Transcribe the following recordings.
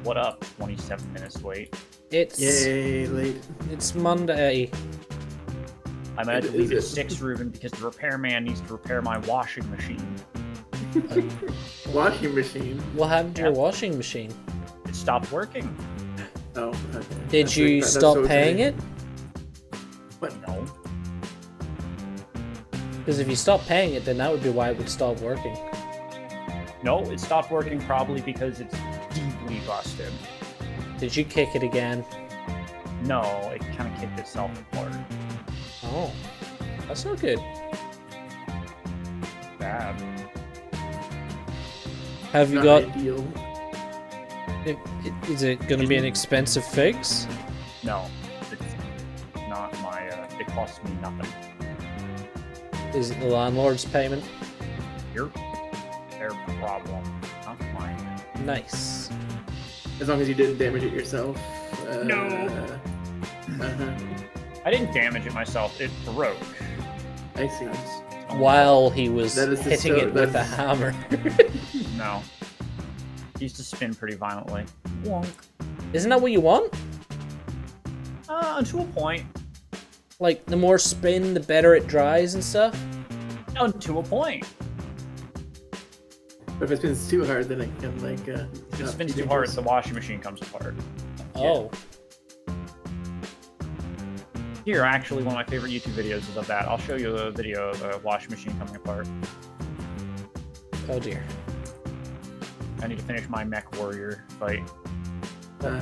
What up? 27 minutes late. It's Yay, late. It's Monday. I'm gonna have to leave at 6, Reuben, because the repairman needs to repair my washing machine. Washing machine. What happened to your washing machine? It stopped working. Oh, okay. Did you stop paying it? What? No. Because if you stop paying it, then that would be why it would stop working. No, it stopped working probably because it's deeply busted. Did you kick it again? No, it kind of kicked itself apart. Oh, that's not good. Bad. Have you Not got? ideal. Is it going to be an expensive fix? No, it's not my. It costs me nothing. Is it the landlord's payment? Their problem, not mine. Nice. As long as you didn't damage it yourself. No. Uh-huh. I didn't damage it myself. It broke. I see. While he was That is the hitting it with a that's- hammer. No. It used to spin pretty violently. Wonk. Isn't that what you want? To a point. Like, the more spin, the better it dries and stuff? To a point. But if it spins too hard, then it can like. If it spins too hard, the washing machine comes apart. Oh. Here, actually, one of my favorite YouTube videos is of that. I'll show you a video of a washing machine coming apart. Oh dear. I need to finish my mech warrior fight. Uh-huh.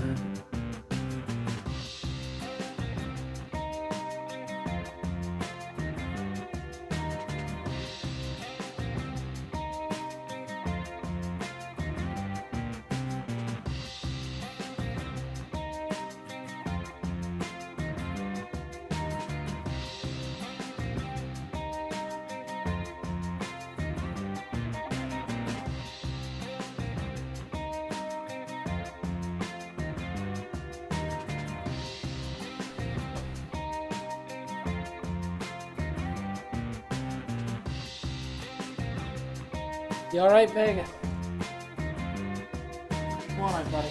You alright, Vega? Come on, buddy.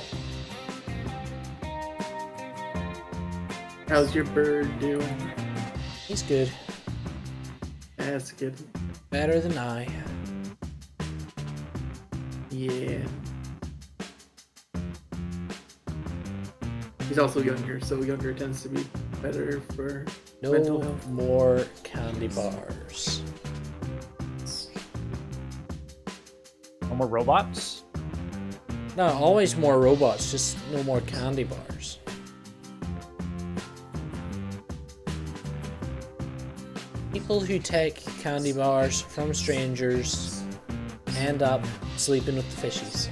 How's your bird doing? He's good. That's good. Better than I. Yeah. He's also younger, so younger tends to be better for No mental health. more candy bars. No more robots? No, always more robots, just no more candy bars. People who take candy bars from strangers end up sleeping with the fishies.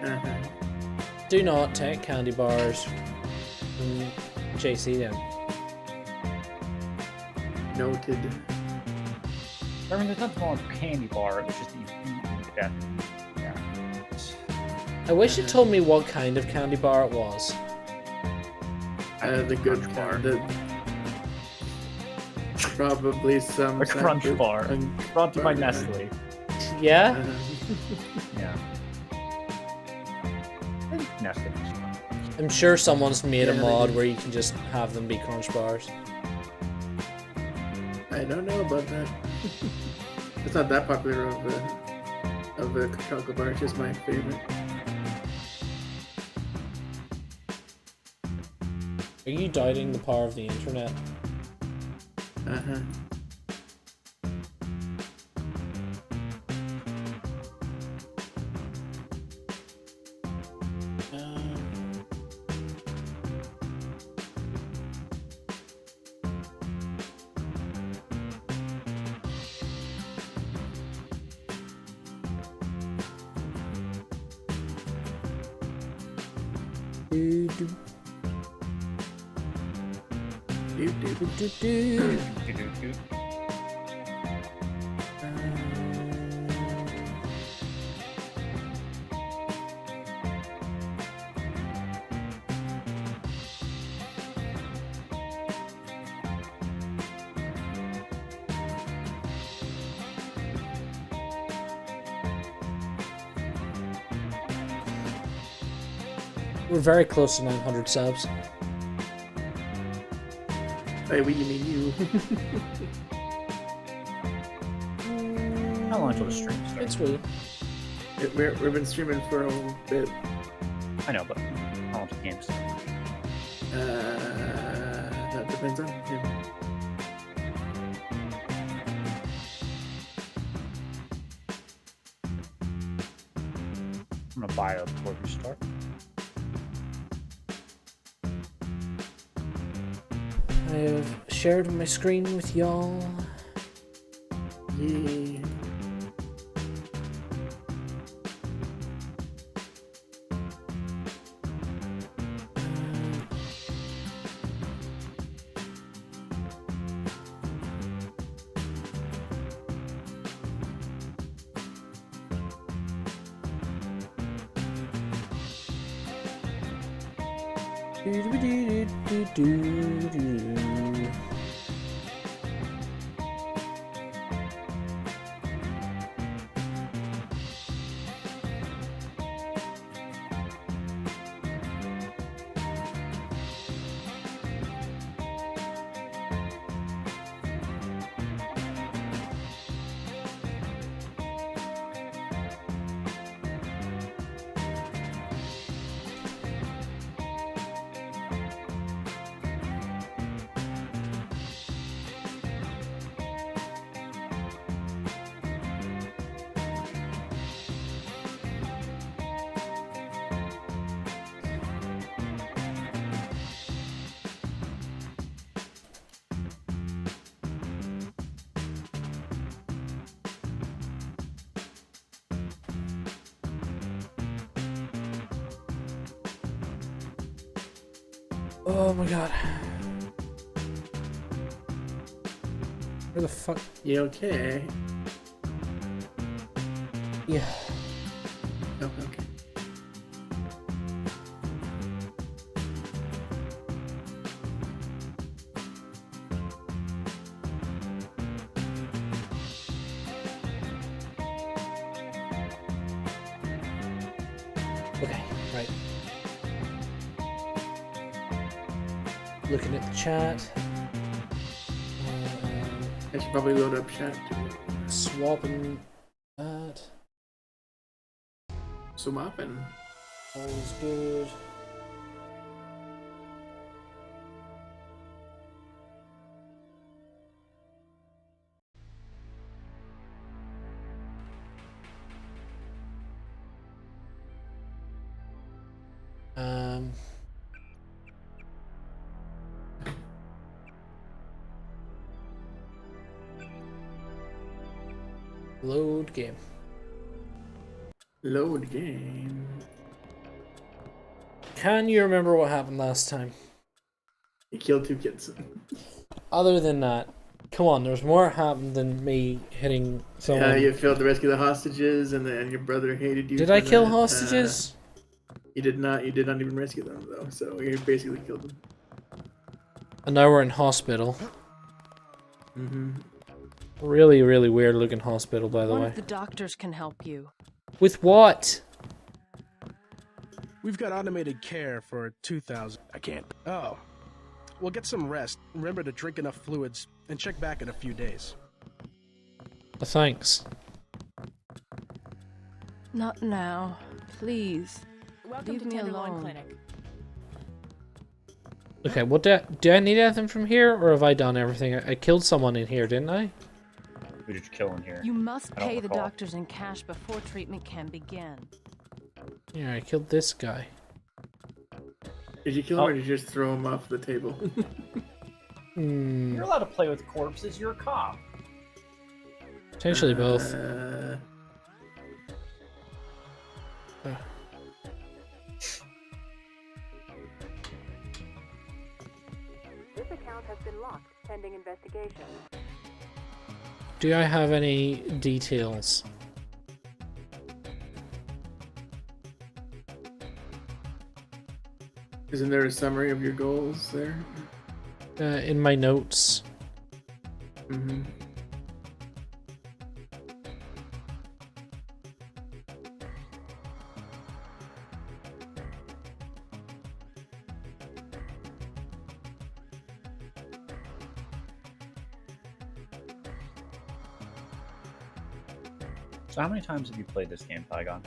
Uh-huh. Do not take candy bars from JC then. Noted. I mean, there's nothing wrong with a candy bar. It's just that you eat to death. Yeah. I wish it told me what kind of candy bar it was. The good Crunch bar. bar. Probably some. A crunch type of- bar. Brought to you by Nestle. Yeah? Yeah. I think Nestle makes crunch bars. I'm sure someone's made a Yeah, they mod do. where you can just have them be crunch bars. I don't know about that. It's not that popular of a chocolate bar. It's just my favorite. Are you doubting the power of the internet? Uh-huh. Do, do, Do, do. do, do, do. Do-do-do. We're very close to 900 subs. Hey, we mean you. How long until the stream starts? It's weird. We've been streaming for a little bit. I know, but how long until the game starts? That depends on him. I'm gonna buy it before we start. I have shared my screen with y'all. Yeah. Oh my god. Where the fuck? You okay? Yeah. Oh, okay. Okay, right. Looking at the chat. I should probably load up chat. Swapping that. So mopping. All's good. Load game. Load game. Can you remember what happened last time? You killed 2 kids. Other than that, come on, there's more happened than me hitting someone. Yeah, you failed to rescue the hostages, and then your brother hated you. Did for I kill that. hostages? You did not. You did not even rescue them, though. So you basically killed them. And now we're in hospital. Mm-hmm. Really, really weird looking hospital, by the One way. of the doctors can help you. With what? We've got automated care for 2,000. I can't. Oh. Well, get some rest. Remember to drink enough fluids and check back in a few days. Thanks. Not now. Please. Welcome Leave to me Tenderloin alone. Clinic. Okay, what do I need anything from here, or have I done everything? I killed someone in here, didn't I? Who did you kill in here? You must I don't pay the recall. doctors in cash before treatment can begin. Yeah, I killed this guy. Did you kill him, or did you just throw him off the table? Hmm. You're allowed to play with corpses. You're a cop. Potentially both. This account has been locked pending investigation. Do I have any details? Isn't there a summary of your goals there? In my notes. Mm-hmm. So how many times have you played this game, Tygon?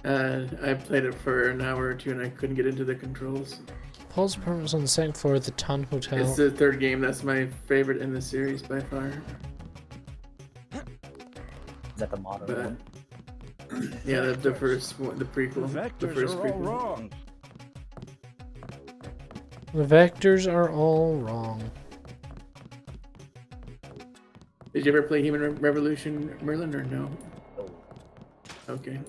I played it for an hour or two and I couldn't get into the controls. Paul's apartment was on the second floor of the Ton Hotel. It's the third game that's my favorite in the series by far. Is that the modern But one? yeah, the first one, the prequel. The first prequel. The vectors are all wrong. Did you ever play Human Revolution, Merlin, or no? Oh. Okay.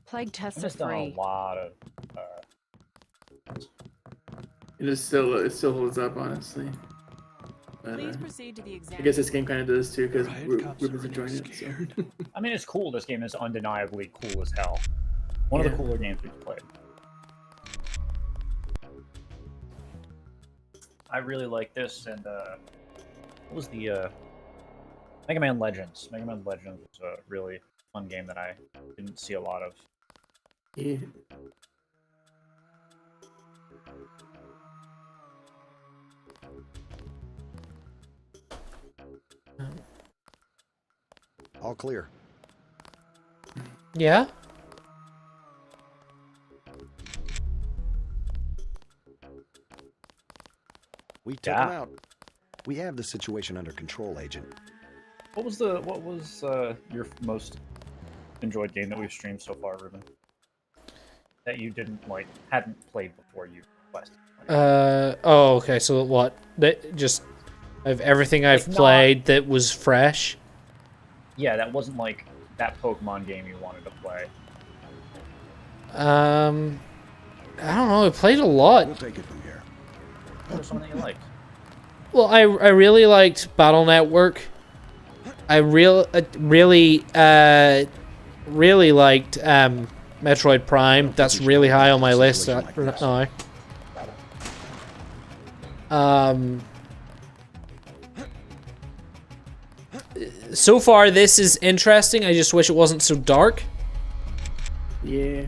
Plague I've tests are just done a free. lot of. It still holds up, honestly. But, Please proceed to the exam. I guess this game kind of does too, because Riot cops Ruben's are enjoying getting it. So. I mean, it's cool. This game is undeniably cool as hell. One of the Yeah. cooler games we've played. I really like this, and what was the Mega Man Legends? Mega Man Legends was a really fun game that I didn't see a lot of. Yeah. All clear. Yeah? We took Yeah. him out. We have the situation under control, Agent. What was your most enjoyed game that we've streamed so far, Ruben? That you hadn't played before you requested? Oh, okay, so what? That just of everything I've It's not- played that was fresh? Yeah, that wasn't like that Pokemon game you wanted to play. I don't know, I played a lot. We'll take it from here. What was something that you liked? Well, I really liked Battle Network. I really liked Metroid Prime. That's really high on my list now. So far, this is interesting. I just wish it wasn't so dark. Yeah.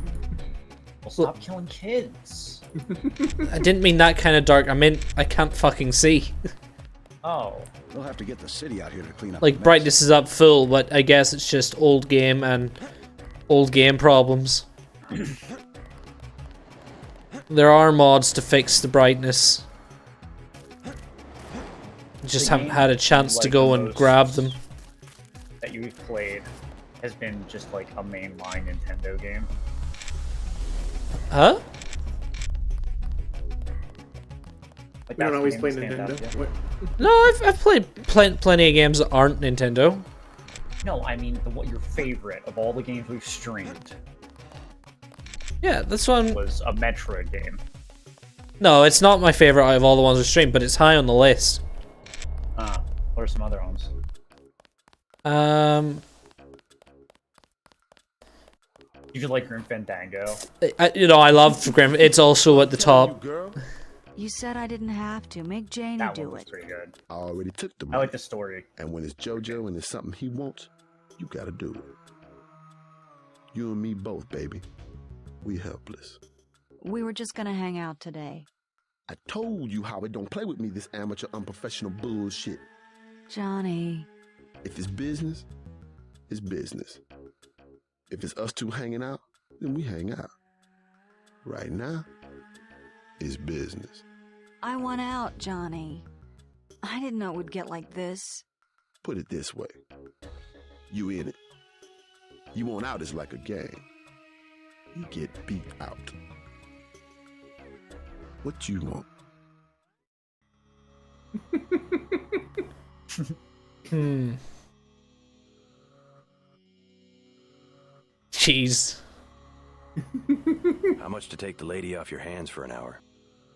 Well, stop killing kids. I didn't mean that kind of dark. I meant I can't fucking see. Oh. We'll have to get the city out here to clean up. Like, the mess. brightness is up full, but I guess it's just old game and old game problems. There are mods to fix the brightness. Just The haven't game had a chance to like go the and most grab them. That you've played has been just like a mainline Nintendo game. Huh? Like We don't that's the always game play that stands out, Nintendo. yeah. What? No, I've played plenty of games that aren't Nintendo. No, I mean what your favorite of all the games we've streamed Yeah, this one. was a Metroid game. No, it's not my favorite out of all the ones we streamed, but it's high on the list. What are some other ones? You could like Grim Fandango. I love Grim. It's also at the top. You said I didn't have to. Make Janie That one do was it. pretty good. I already took the I money. like the story. And when it's JoJo and it's something he wants, you gotta do it. You and me both, baby. We helpless. We were just gonna hang out today. I told you, Howard, don't play with me this amateur, unprofessional bullshit. Johnny. If it's business, it's business. If it's us two hanging out, then we hang out. Right now, it's business. I want out, Johnny. I didn't know it would get like this. Put it this way. You in it. You want out is like a game. You get beat out. What you want? Jeez. How much to take the lady off your hands for an hour?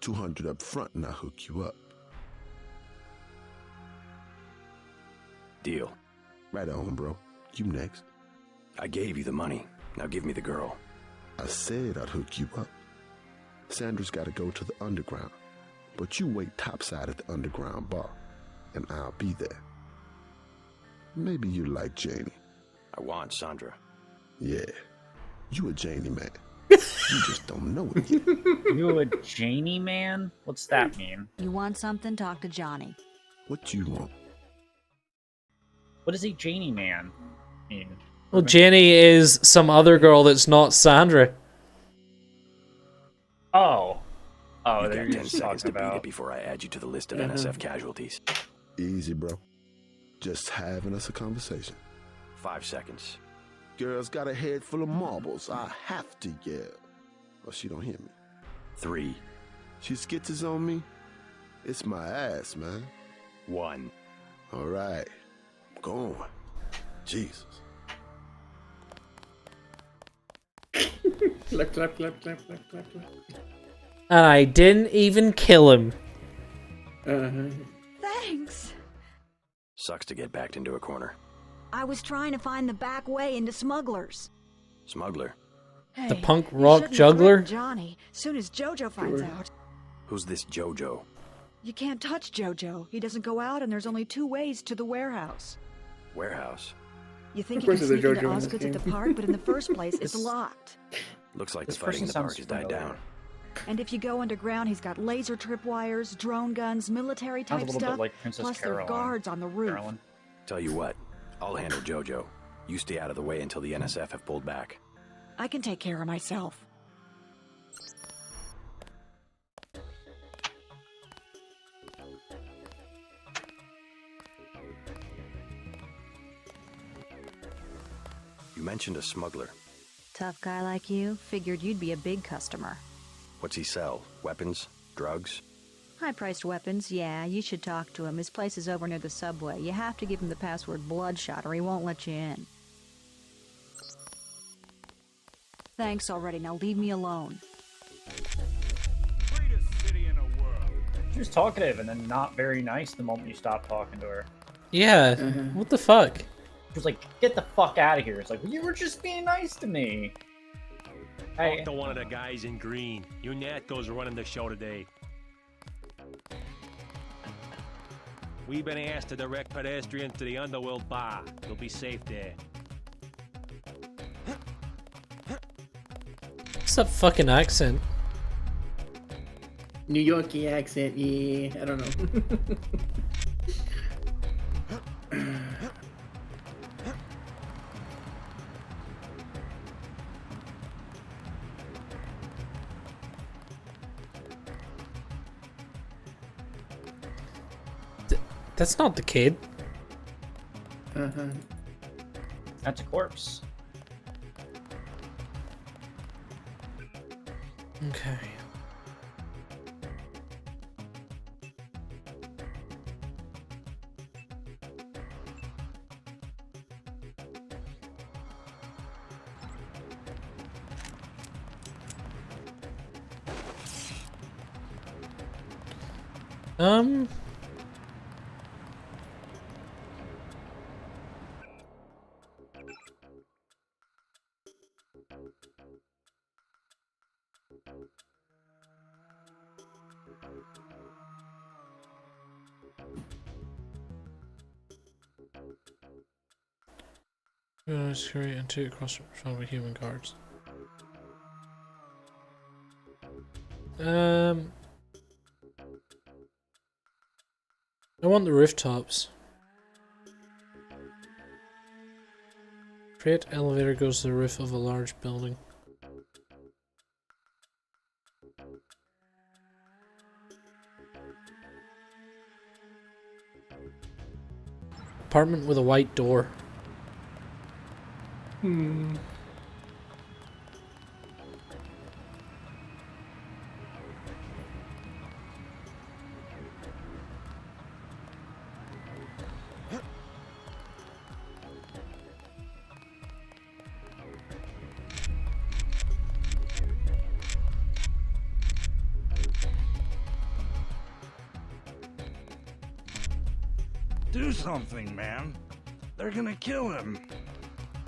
200 up front and I'll hook you up. Deal. Right on, bro. You next. I gave you the money. Now give me the girl. I said I'd hook you up. Sandra's gotta go to the underground, but you wait topside at the underground bar, and I'll be there. Maybe you like Janie. I want Sandra. Yeah, you a Janie man. You just don't know it yet. You a Janie man? What's that mean? You want something? Talk to Johnny. What you want? What does a Janie man mean? Well, Ruben? Jenny is some other girl that's not Sandra. Oh. Oh, You've there got you're 10 seconds to beat about. it before I add you to the list of NSF casualties. Easy, bro. Just having us a conversation. 5 seconds. Girl's got a head full of marbles. I have to yell. Or she don't hear me. 3, She skitches on me. It's my ass, man. 1. All right. Go on. Jesus. Clap, clap, clap, clap, clap, clap, clap. And I didn't even kill him. Thanks. Sucks to get backed into a corner. I was trying to find the back way into Smugglers. Smuggler. Hey, The punk you rock shouldn't juggler? threaten Johnny. Soon as Jojo finds out. Who's this Jojo? You can't touch Jojo. He doesn't go out, and there's only 2 ways to the warehouse. Warehouse. You think Of you can course there's a sneak into Jojo in this Osgood's at the game. park, but in the first place, it's locked. Looks like This the fighting in the person park sounds has died familiar. down. And if you go underground, he's got laser tripwires, drone guns, military Sounds a type little bit stuff. like Princess Plus, there are Caroline. guards on the roof. Carolyn. Tell you what, I'll handle Jojo. You stay out of the way until the NSF have pulled back. I can take care of myself. You mentioned a smuggler. Tough guy like you, figured you'd be a big customer. What's he sell? Weapons? Drugs? High-priced weapons, yeah, you should talk to him. His place is over near the subway. You have to give him the password Bloodshot or he won't let you in. Thanks already, now leave me alone. She was talkative and then not very nice the moment you stopped talking to her. Yeah, what the fuck? She was like, get the fuck out of here. It's like, well, you were just being nice to me. Hey, Talk to one of the guys in green. Unato's running the show today. We've been asked to direct pedestrians to the Underworld Bar. You'll be safe there. What's that fucking accent? New Yorkie accent, yeah. I don't know. That's not the kid. that's a corpse. Okay. Scurry and 2 across from the human guards. I want the rooftops. Freight elevator goes to the roof of a large building. Apartment with a white door. Do something, man. They're gonna kill him.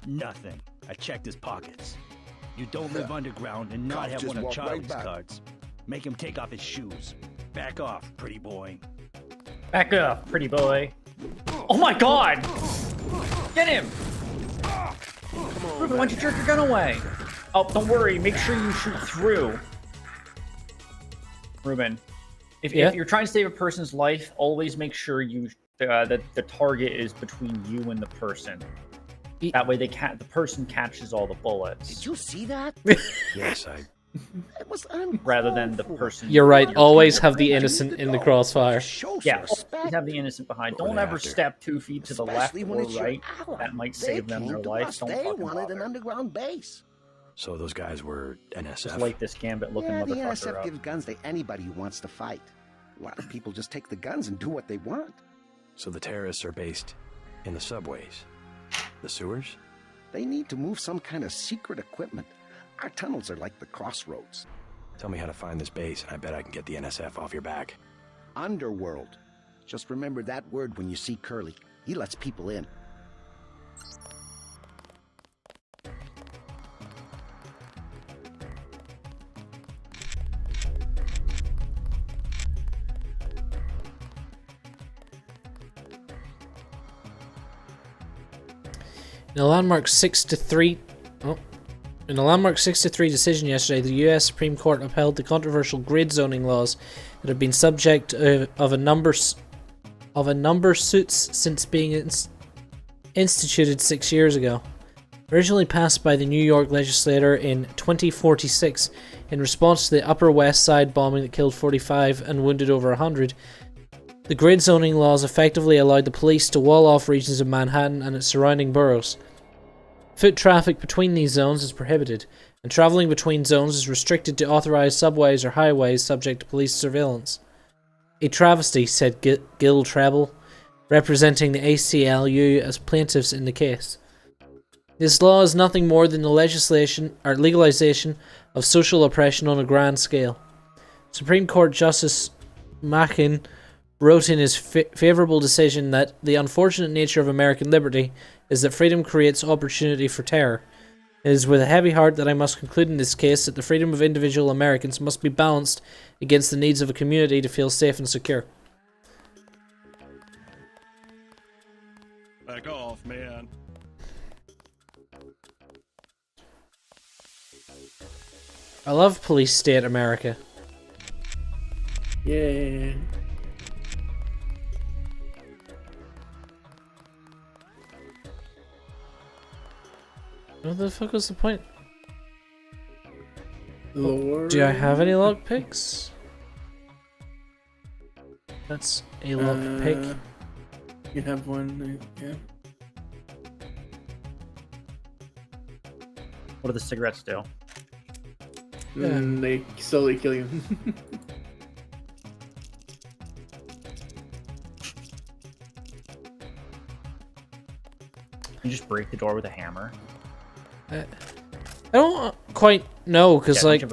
Nothing. I checked his pockets. You don't live underground and not Cop have just one of walked right Charlie's back. cards. Make him take off his shoes. Back off, pretty boy. Back up, pretty boy. Oh my god! Get him! Reuben, why'd you jerk your gun away? Oh, don't worry. Make sure you shoot through. Reuben, if you're trying to save a person's life, always make sure the target is between you and the person. That way, the person catches all the bullets. Did you see that? Yes, It was rather than the person. You're right. Always have the innocent in the crossfire. Yeah, always have the innocent behind. Don't ever step 2 feet to the left or right. That might save them their life. Don't They fucking wanted bother. an underground base. So those guys were Just NSF? light this gambit-looking Yeah, the motherfucker NSF up. gives guns to anybody who wants to fight. A lot of people just take the guns and do what they want. So the terrorists are based in the subways? The sewers? They need to move some kind of secret equipment. Our tunnels are like the crossroads. Tell me how to find this base, and I bet I can get the NSF off your back. Underworld. Just remember that word when you see Curly. He lets people in. In a landmark 6-3 decision yesterday, the U.S. Supreme Court upheld the controversial grid zoning laws that have been subject of a number suits since being instituted 6 years ago. Originally passed by the New York legislature in 2046 in response to the Upper West Side bombing that killed 45 and wounded over 100, the grid zoning laws effectively allowed the police to wall off regions of Manhattan and its surrounding boroughs. Foot traffic between these zones is prohibited, and travelling between zones is restricted to authorised subways or highways subject to police surveillance. A travesty, said Gil Treble, representing the ACLU as plaintiffs in the case. This law is nothing more than the legalisation of social oppression on a grand scale. Supreme Court Justice Machin wrote in his favourable decision that the unfortunate nature of American liberty is that freedom creates opportunity for terror. It is with a heavy heart that I must conclude in this case that the freedom of individual Americans must be balanced against the needs of a community to feel safe and secure. Back off, man. I love police state America. Yeah. What the fuck was the point? Lord. Do I have any lockpicks? That's a lockpick. You have one, yeah. What do the cigarettes do? They slowly kill you. You just break the door with a hammer. I don't quite know, because, like...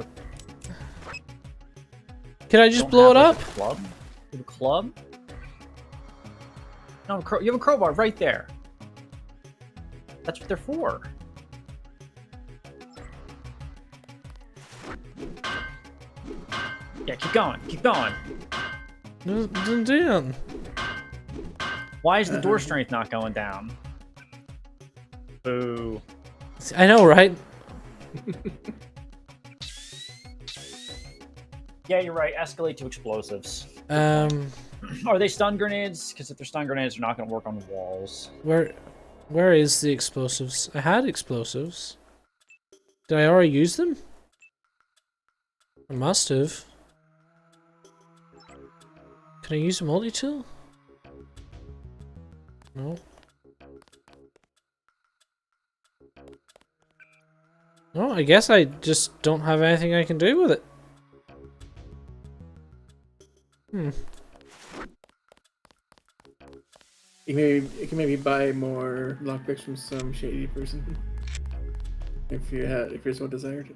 Can I just blow it up? A club? You have a club? No, you have a crowbar right there. That's what they're for. Yeah, keep going. Keep going. Damn. Why is the door strength not going down? Boo. I know, right? Yeah, you're right. Escalate to explosives. Are they stun grenades? Because if they're stun grenades, they're not going to work on walls. Where is the explosives? I had explosives. Did I already use them? I must have. Can I use a multi-tool? No. No, I guess I just don't have anything I can do with it. You can maybe buy more lockpicks from some shady person. If you're so desired.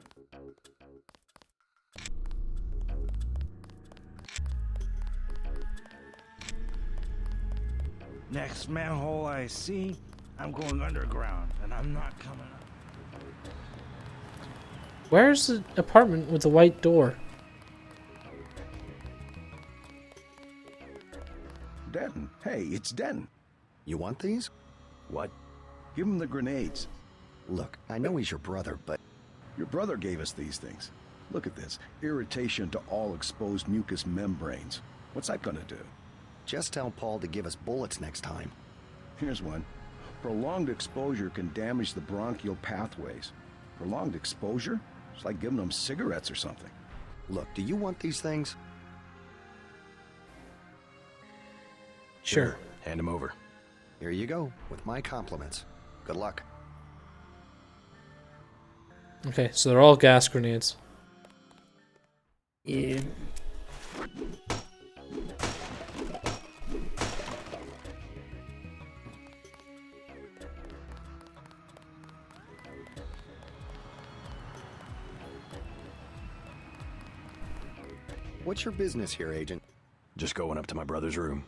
Next manhole I see, I'm going underground, and I'm not coming up. Where's the apartment with the white door? Denton. Hey, it's Denton. You want these? What? Give him the grenades. Look, I know he's your brother, but your brother gave us these things. Look at this. Irritation to all exposed mucous membranes. What's that gonna do? Just tell Paul to give us bullets next time. Here's one. Prolonged exposure can damage the bronchial pathways. Prolonged exposure? It's like giving them cigarettes or something. Look, do you want these things? Sure. Hand him over. Here you go, with my compliments. Good luck. Okay, so they're all gas grenades. Yeah. What's your business here, Agent? Just going up to my brother's room.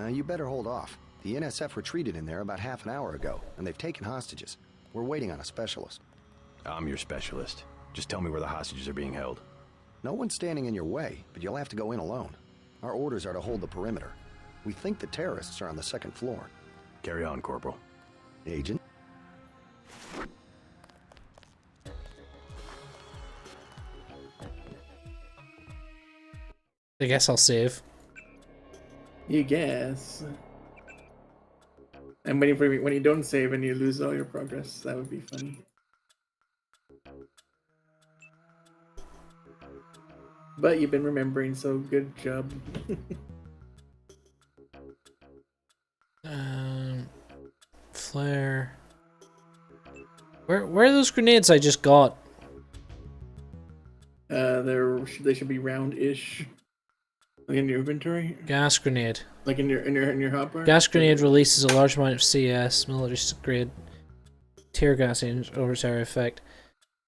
You better hold off. The NSF retreated in there about half an hour ago, and they've taken hostages. We're waiting on a specialist. I'm your specialist. Just tell me where the hostages are being held. No one's standing in your way, but you'll have to go in alone. Our orders are to hold the perimeter. We think the terrorists are on the second floor. Carry on, Corporal. Agent? I guess I'll save. You guess. I'm waiting for when you don't save and you lose all your progress. That would be funny. But you've been remembering, so good job. Flare. Where are those grenades I just got? They should be round-ish. Like in your inventory? Gas grenade. Like in your hotbar? Gas grenade releases a large amount of CS, military grade tear gas agent over area effect.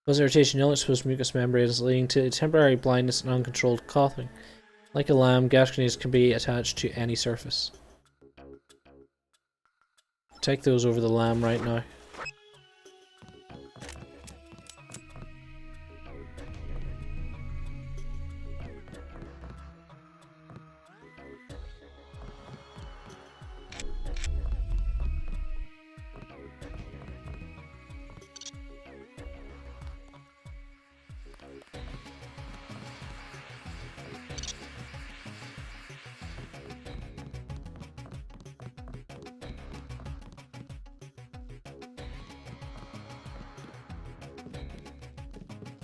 Cause irritation, ill exposed mucous membranes, leading to temporary blindness and uncontrolled coughing. Like a lamb, gas grenades can be attached to any surface. Take those over the lamb right now.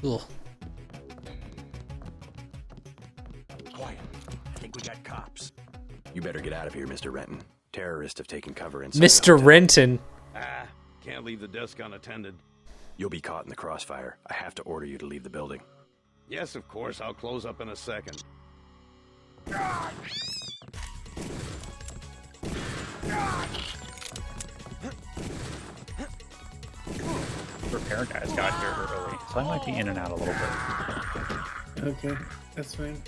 Ugh. Quiet. I think we got cops. You better get out of here, Mr. Renton. Terrorists have taken cover inside. Mr. Renton. Ah, can't leave the desk unattended. You'll be caught in the crossfire. I have to order you to leave the building. Yes, of course. I'll close up in a second. Repair guys got here early, so I might be in and out a little bit. Okay, that's fine.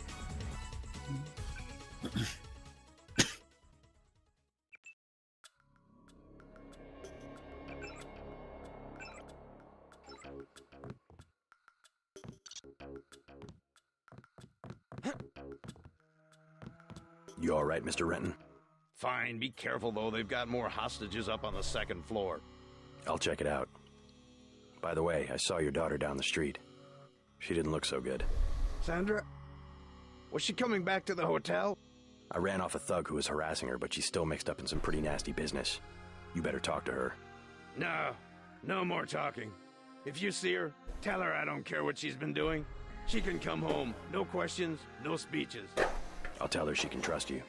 You all right, Mr. Renton? Fine. Be careful, though. They've got more hostages up on the second floor. I'll check it out. By the way, I saw your daughter down the street. She didn't look so good. Sandra? Was she coming back to the hotel? I ran off a thug who was harassing her, but she's still mixed up in some pretty nasty business. You better talk to her. No. No more talking. If you see her, tell her I don't care what she's been doing. She can come home. No questions, no speeches. I'll tell her she can trust you.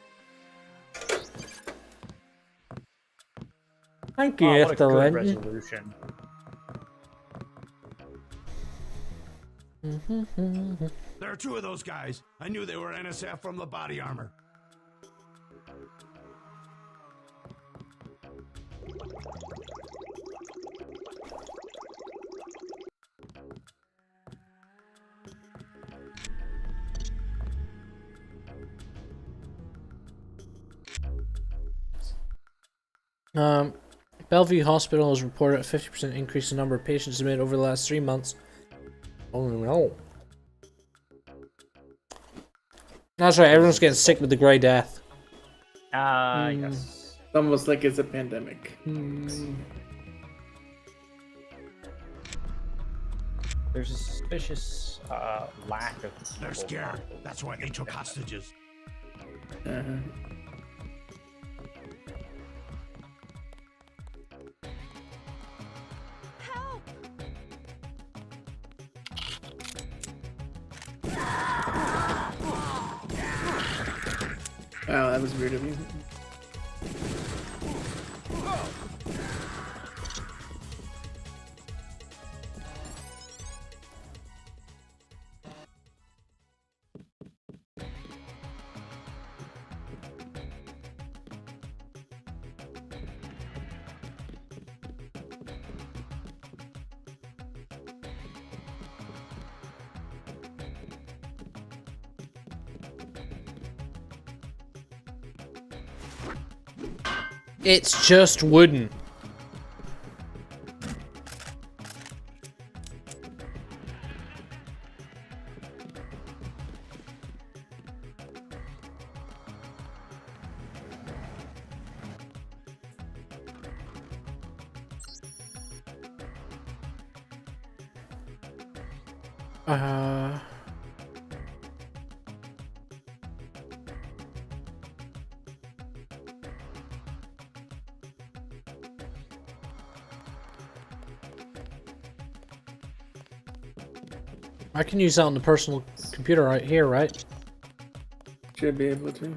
Thank you, what a Mr. good Renton. resolution. There are two of those guys. I knew they were NSF from the body armor. Bellevue Hospital has reported a 50% increase in number of patients admitted over the last 3 months. Oh no. That's right, everyone's getting sick with the Grey Death. Yes. It's almost like it's a pandemic. There's a suspicious lack of. They're scared. That's why they took hostages. Wow, that was weird of you. It's just wooden. Uh... 'I can use that on the personal computer right here, right? Should be able to.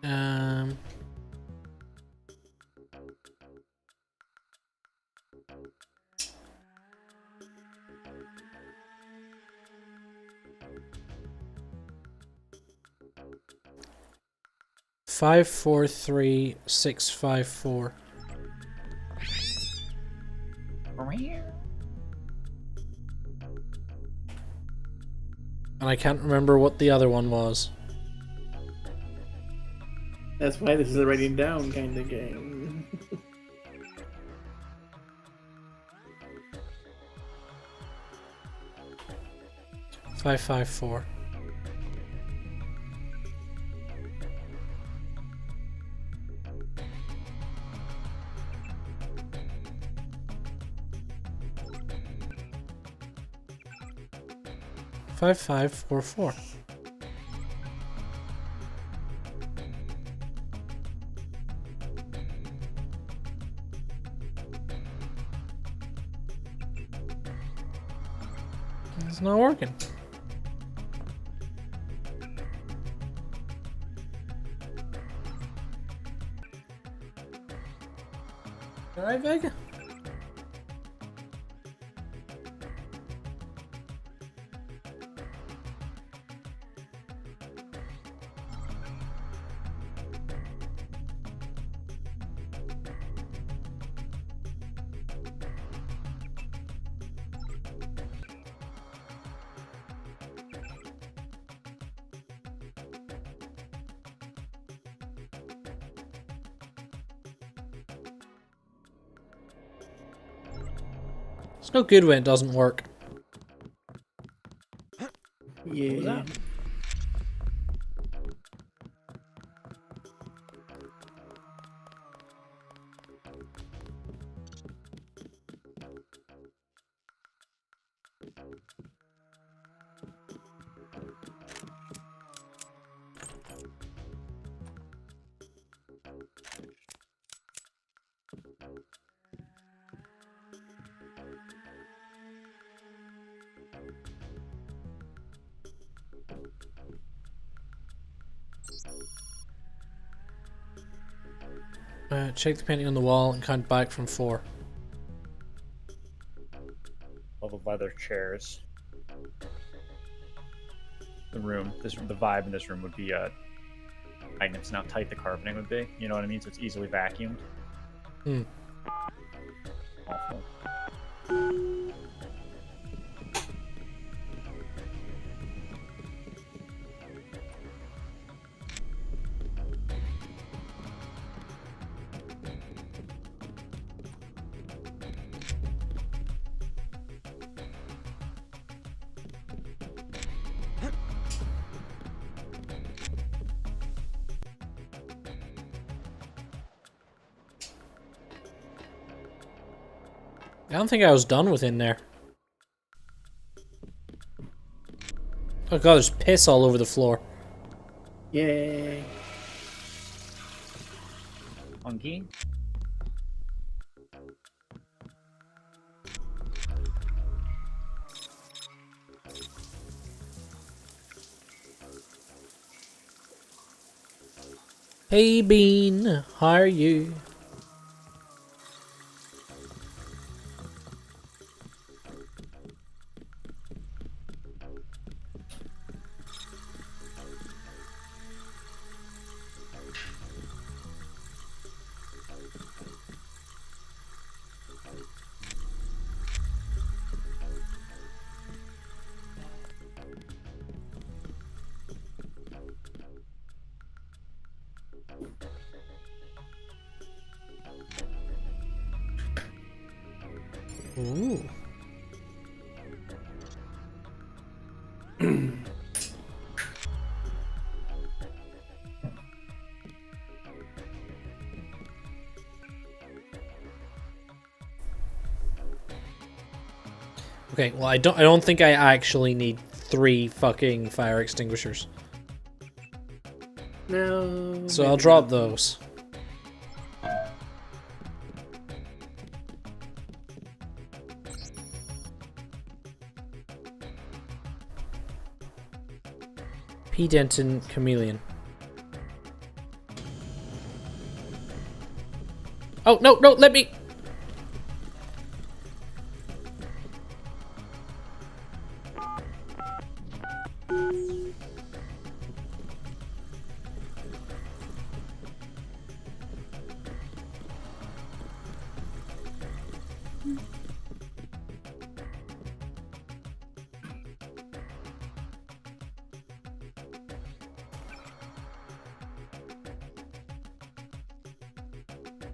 Um... 543654. And I can't remember what the other one was. That's why this is a writing down kind of game. 554. Five, 544. It's not working. All right, Vega. It's no good when it doesn't work. Yeah. Check the painting on the wall and count back from 4. All the leather chairs. The room, the vibe in this room would be tight. It's not tight the carpeting would be. You know what I mean? So it's easily vacuumed. Hmm. Awful. I don't think I was done with in there. Oh god, there's piss all over the floor. Yay. Monkey. Hey Bean, how are you? Ooh. Okay, well I don't think I actually need 3 fucking fire extinguishers. No. So I'll drop those. P. Denton Chameleon. Oh, no, no, let me...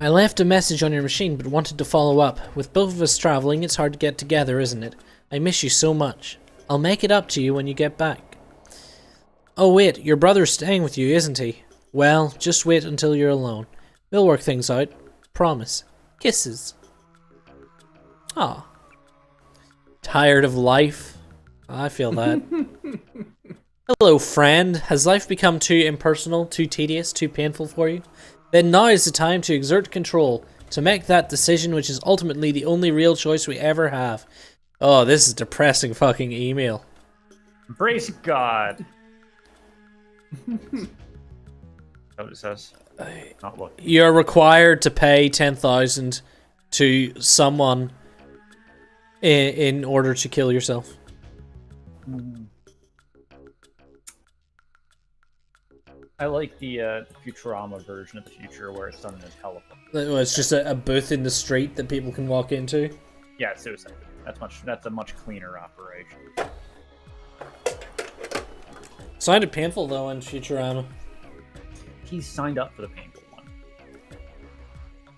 I left a message on your machine, but wanted to follow up. With both of us traveling, it's hard to get together, isn't it? I miss you so much. I'll make it up to you when you get back. Oh wait, your brother's staying with you, isn't he? Well, just wait until you're alone. We'll work things out. Promise. Kisses. Ah. Tired of life? I feel that. Hello, friend. Has life become too impersonal, too tedious, too painful for you? Then now is the time to exert control, to make that decision which is ultimately the only real choice we ever have. Oh, this is a depressing fucking email. Embrace God. That's what it says. Not look. You're required to pay 10,000 to someone in order to kill yourself. I like the Futurama version of the future where it's done in a telephone. It's just a booth in the street that people can walk into. Yeah, seriously. That's a much cleaner operation. Sounded painful though in Futurama. He signed up for the painful one.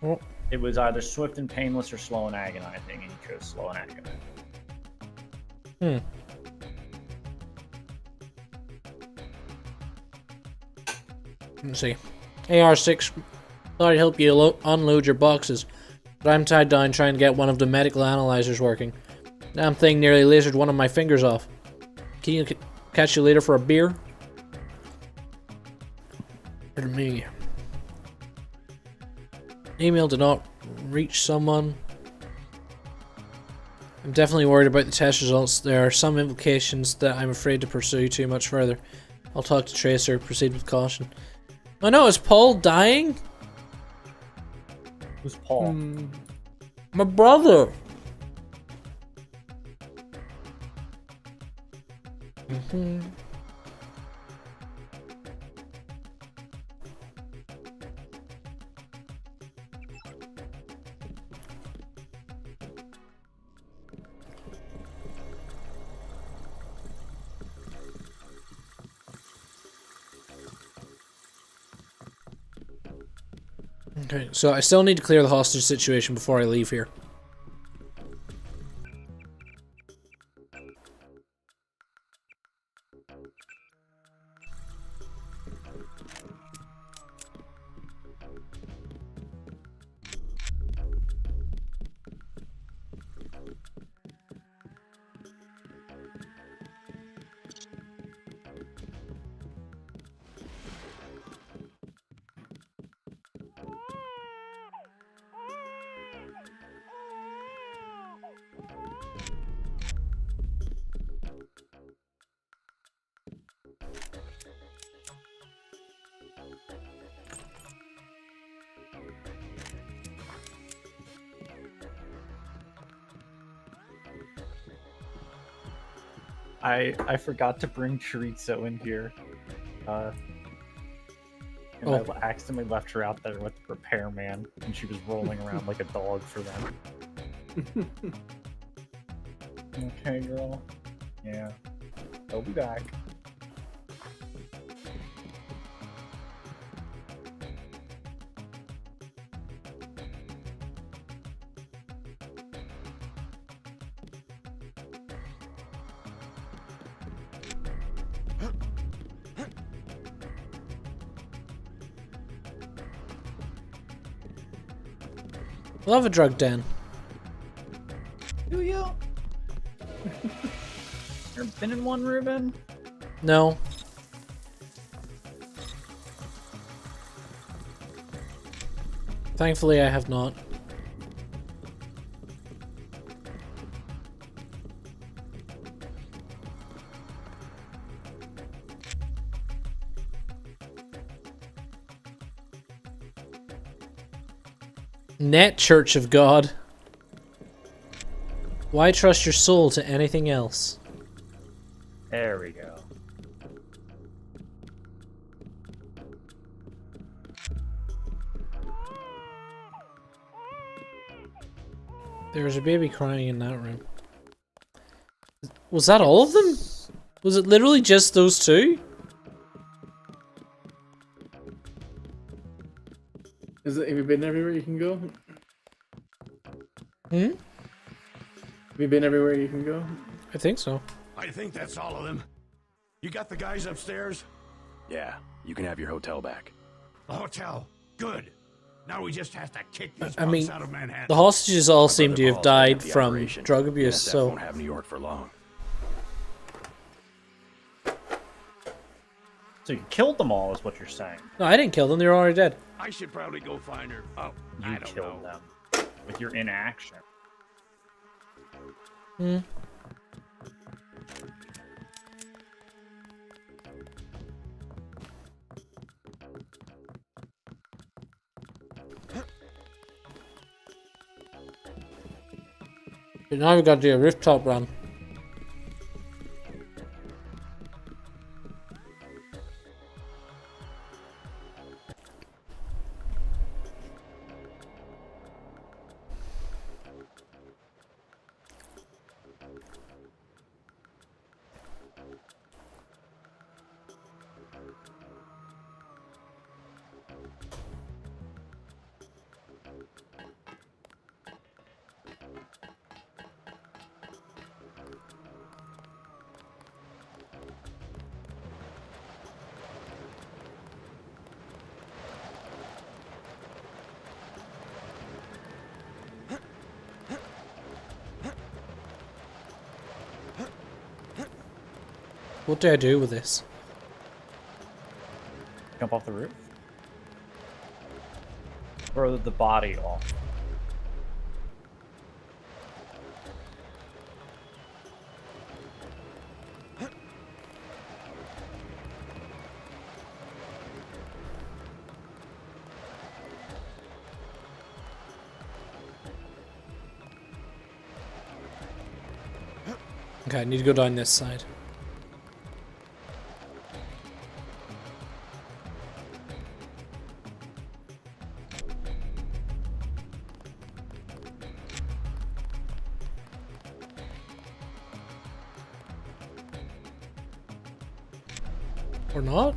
Oh. It was either swift and painless or slow and agonizing, and he chose slow and agonizing. Let's see. AR6, thought I'd help you unload your boxes, but I'm tied down trying to get one of the medical analyzers working. Damn thing nearly lasered one of my fingers off. Can you catch you later for a beer? Pardon me. Email did not reach someone. I'm definitely worried about the test results. There are some implications that I'm afraid to pursue too much further. I'll talk to Tracer, proceed with caution. Oh no, is Paul dying? Who's Paul? My brother! Okay, so I still need to clear the hostage situation before I leave here. I forgot to bring chorizo in here. And Oh. I accidentally left her out there with the repairman, and she was rolling around like a dog for them. Okay, girl. Yeah. I'll be back. Love a drug den. Do you? Ever been in one, Reuben? No. Thankfully, I have not. Net Church of God. Why trust your soul to anything else? There we go. There's a baby crying in that room. Was that all of them? Was it literally just those two? Have you been everywhere you can go? Hmm? Have you been everywhere you can go? I think so. I think that's all of them. You got the guys upstairs? Yeah, you can have your hotel back. The hotel. Good. Now we just have to kick these I punks mean, out of Manhattan. the hostages all seem to have Paul's died head of the from operation. drug abuse, NSF so... won't have New York for long. So you killed them all, is what you're saying? No, I didn't kill them, they were already dead. I should probably go find her. Oh, You I don't killed know. them with your inaction. Hmm. But now we've got to do a rooftop run. What do I do with this? Jump off the roof? Throw the body off. Okay, I need to go down this side. Or not?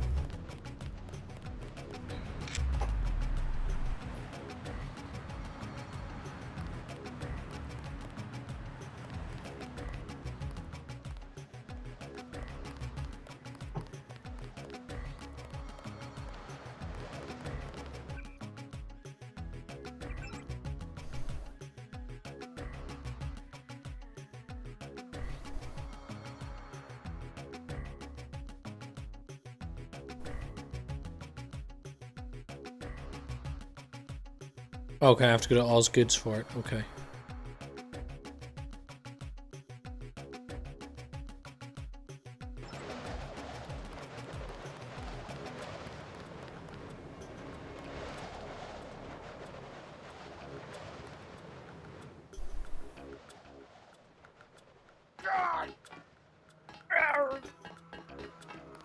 Okay, I have to go to Osgood's for it. Okay.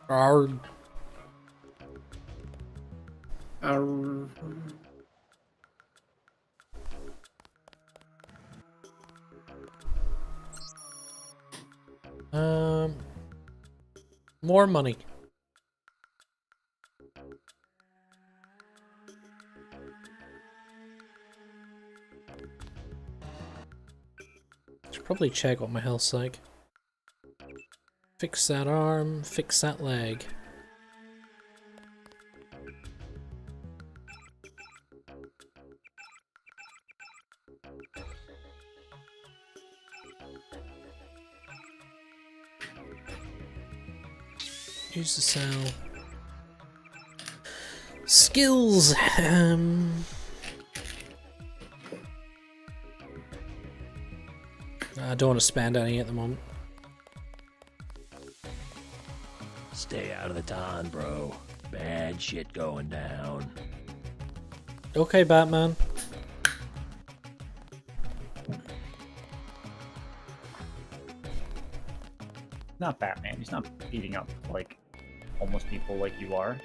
Arg. Our... More money. Should probably check what my health's like. Fix that arm, fix that leg. Use the cell. Skills. I don't want to spend any at the moment. Stay out of the ton, bro. Bad shit going down. Okay, Batman. Not Batman. He's not beating up like homeless people like you are.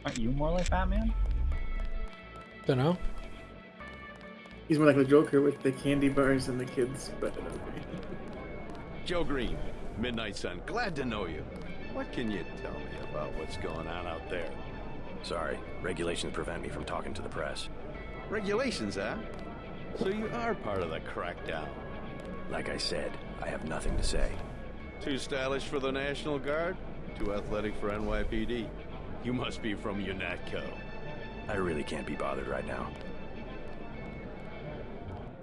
Aren't you more like Batman? Don't know. He's more like the Joker with the candy bars and the kids, but okay. Joe Green, Midnight Sun, glad to know you. What can you tell me about what's going on out there? Sorry, regulations prevent me from talking to the press. Regulations, huh? So you are part of the crackdown. Like I said, I have nothing to say. Too stylish for the National Guard? Too athletic for NYPD? You must be from UNATCO. I really can't be bothered right now.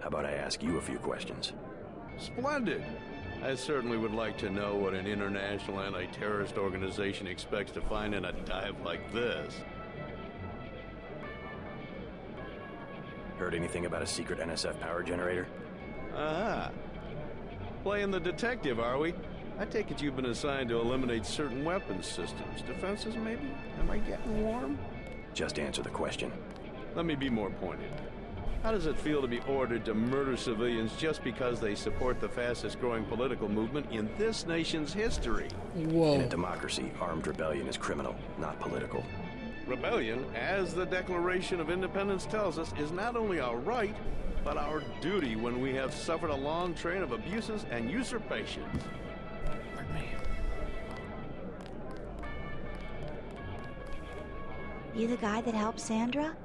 How about I ask you a few questions? Splendid! I certainly would like to know what an international anti-terrorist organization expects to find in a dive like this. Heard anything about a secret NSF power generator? Ah. Playing the detective, are we? I take it you've been assigned to eliminate certain weapons systems. Defenses, maybe? Am I getting warm? Just answer the question. Let me be more pointed. How does it feel to be ordered to murder civilians just because they support the fastest growing political movement in this nation's history? Whoa. In a democracy, armed rebellion is criminal, not political. Rebellion, as the Declaration of Independence tells us, is not only our right, but our duty when we have suffered a long train of abuses and usurpations. Pardon me. You the guy that helped Sandra?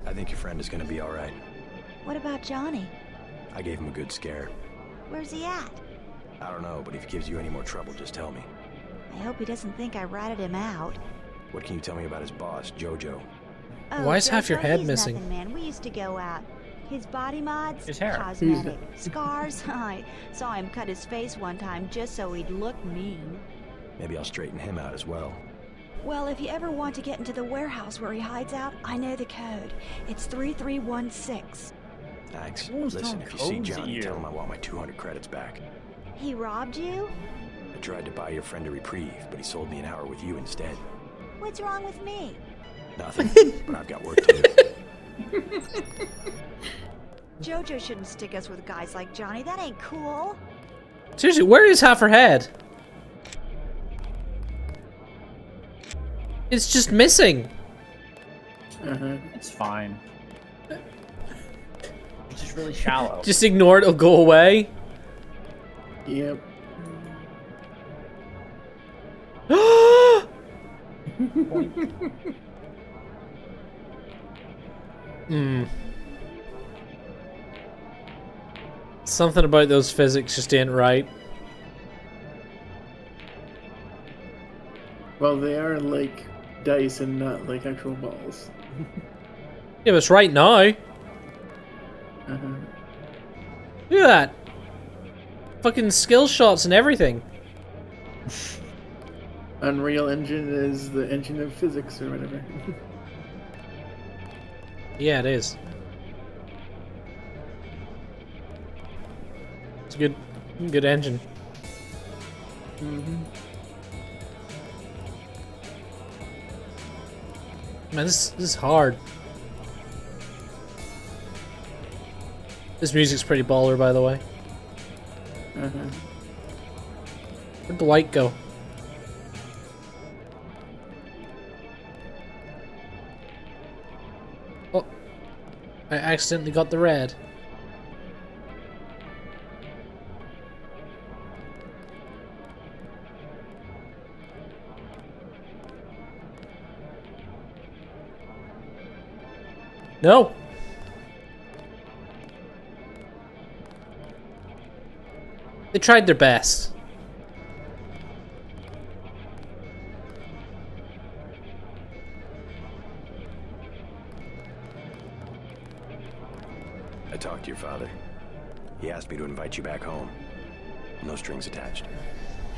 I think your friend is gonna be alright. What about Johnny? I gave him a good scare. Where's he at? I don't know, but if he gives you any more trouble, just tell me. I hope he doesn't think I ratted him out. What can you tell me about his boss, Jojo? Oh, Why is half your Jojo, head he's missing? Nothing, man. We used to go out. His body mods, His hair. cosmetic. Scars, I saw him cut his face one time just so he'd look mean. Maybe I'll straighten him out as well. Well, if you ever want to get into the warehouse where he hides out, I know the code. It's 3316. Thanks. Who's Listen, telling if you see codes at Johnny, you? tell him I want my 200 credits back. He robbed you? I tried to buy your friend a reprieve, but he sold me an hour with you instead. What's wrong with me? Nothing, but I've got work to do. Jojo shouldn't stick us with guys like Johnny. That ain't cool. Seriously, where is half her head? It's just missing. It's fine. It's just really shallow. Just ignore it, it'll go away. Yep. Something about those physics just ain't right. Well, they are like dice and not like actual balls. Yeah, but it's right now. Look at that. Fucking skill shots and everything. Unreal Engine is the engine of physics or whatever. Yeah, it is. It's a good engine. Man, this is hard. This music's pretty baller, by the way. Where'd the white go? Oh, I accidentally got the red. No! They tried their best. I talked to your father. He asked me to invite you back home. No strings attached.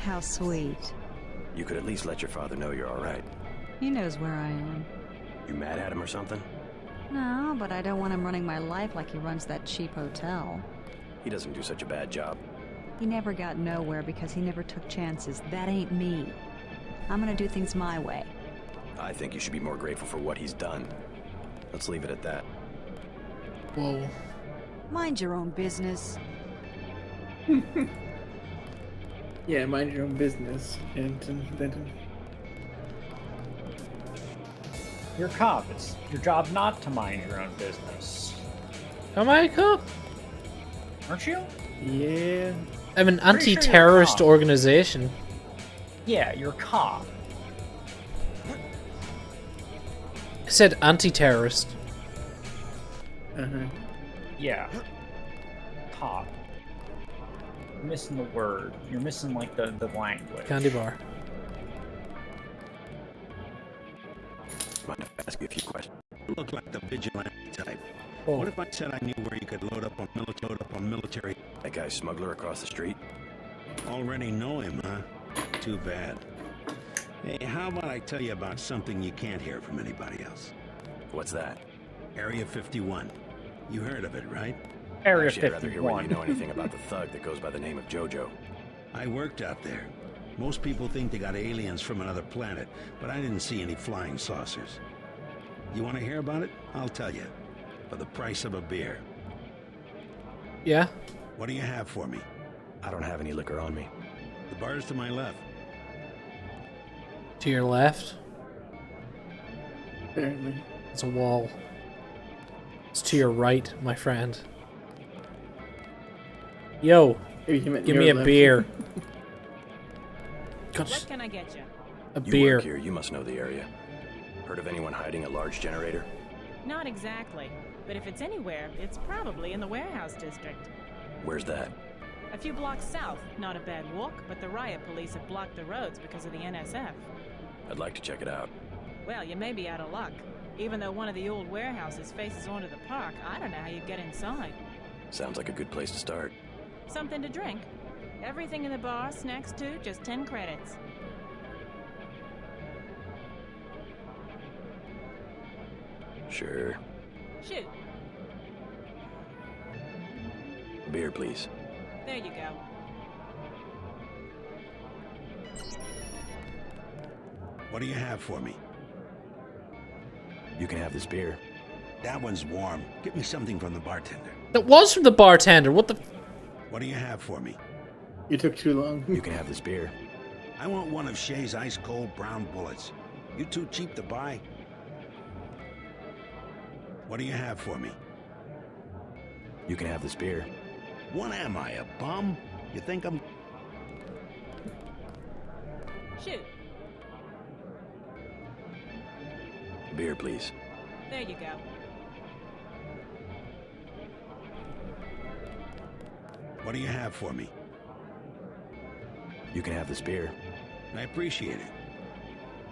How sweet. You could at least let your father know you're all right. He knows where I am. You mad at him or something? No, but I don't want him running my life like he runs that cheap hotel. He doesn't do such a bad job. He never got nowhere because he never took chances. That ain't me. I'm gonna do things my way. I think you should be more grateful for what he's done. Let's leave it at that. Whoa. Mind your own business. Yeah, mind your own business, Denton. You're a cop. It's your job not to mind your own business. Am I a cop? Aren't you? Yeah. I'm an Pretty sure you're a anti-terrorist cop. organization. Yeah, you're a cop. I said anti-terrorist. Uh-huh. Yeah. Cop. You're missing the word. You're missing, like, the language. Candy bar. Mind if I ask you a few questions? You look like the vigilante type. Oh. What if I said I knew where you could load up on military? That guy smuggler across the street? Already know him, huh? Too bad. Hey, how about I tell you about something you can't hear from anybody else? What's that? Area 51. You heard of it, right? Area Actually, I'd rather hear whether 51. you know anything about the thug that goes by the name of Jojo. I worked out there. Most people think they got aliens from another planet, but I didn't see any flying saucers. You want to hear about it? I'll tell you. For the price of a beer. Yeah? What do you have for me? I don't have any liquor on me. The bar's to my left. To your left? Apparently. It's a wall. It's to your right, my friend. Yo, Maybe he meant give your me a left. beer. God, What can I get you? a You beer. work here, you must know the area. Heard of anyone hiding a large generator? Not exactly. But if it's anywhere, it's probably in the warehouse district. Where's that? A few blocks south. Not a bad walk, but the riot police have blocked the roads because of the NSF. I'd like to check it out. Well, you may be out of luck. Even though one of the old warehouses faces onto the park, I don't know how you'd get inside. Sounds like a good place to start. Something to drink. Everything in the bar, snacks too, just 10 credits. Sure. Shoot. Beer, please. There you go. What do you have for me? You can have this beer. That one's warm. Get me something from the bartender. That was from the bartender. What the? What do you have for me? You took too long. You can have this beer. I want one of Shay's ice-cold brown bullets. You too cheap to buy? What do you have for me? You can have this beer. What am I, a bum? You think I'm... Shoot. Beer, please. There you go. What do you have for me? You can have this beer. I appreciate it.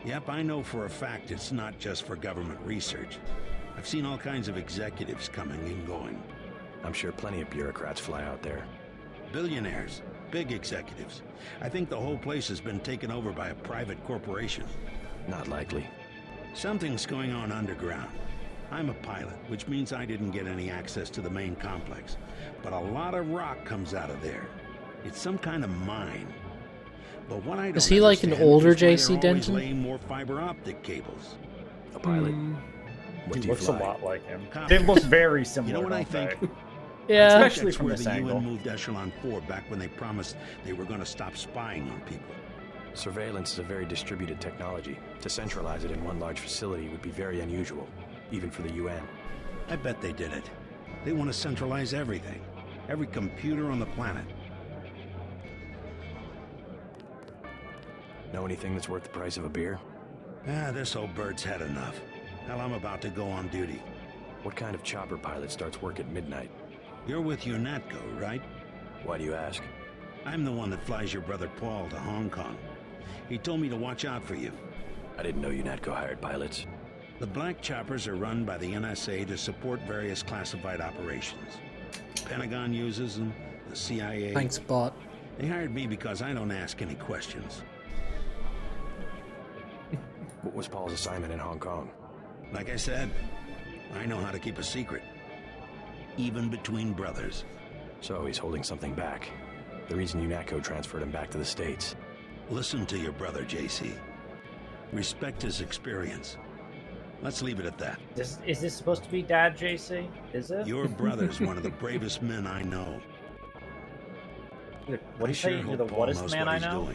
Yep, I know for a fact it's not just for government research. I've seen all kinds of executives coming and going. I'm sure plenty of bureaucrats fly out there. Billionaires, big executives. I think the whole place has been taken over by a private corporation. Not likely. Something's going on underground. I'm a pilot, which means I didn't get any access to the main complex. But a lot of rock comes out of there. It's some kind of mine. But what I don't Is he like an understand older is why they're J.C. always Denton? laying more fiber optic cables. A pilot. What He do you looks fly? a lot like him. Copy. They look very similar. You know what I don't think? they? Yeah. Especially That's from where this the angle. UN moved Echelon 4 back when they promised they were going to stop spying on people. Surveillance is a very distributed technology. To centralize it in one large facility would be very unusual, even for the UN. I bet they did it. They want to centralize everything. Every computer on the planet. Know anything that's worth the price of a beer? This old bird's had enough. Hell, I'm about to go on duty. What kind of chopper pilot starts work at midnight? You're with UNATCO, right? Why do you ask? I'm the one that flies your brother Paul to Hong Kong. He told me to watch out for you. I didn't know UNATCO hired pilots. The black choppers are run by the NSA to support various classified operations. The Pentagon uses them, the CIA... Thanks, bot. They hired me because I don't ask any questions. What was Paul's assignment in Hong Kong? Like I said, I know how to keep a secret. Even between brothers. So he's holding something back. The reason UNATCO transferred him back to the States. Listen to your brother, JC. Respect his experience. Let's leave it at that. Is this supposed to be Dad, JC? Is it? Your brother's one of the bravest men I know. What do you say? You're the whattest man I know?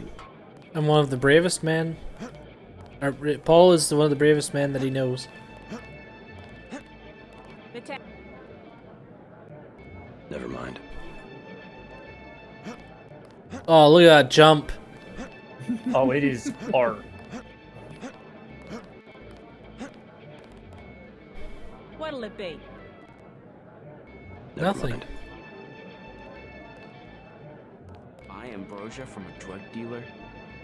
I'm one of the bravest men. Paul is one of the bravest men that he knows. Never mind. Oh, look at that jump. Oh, it is art. What'll it be? Never Nothing. mind. I Ambrosia from a drug dealer?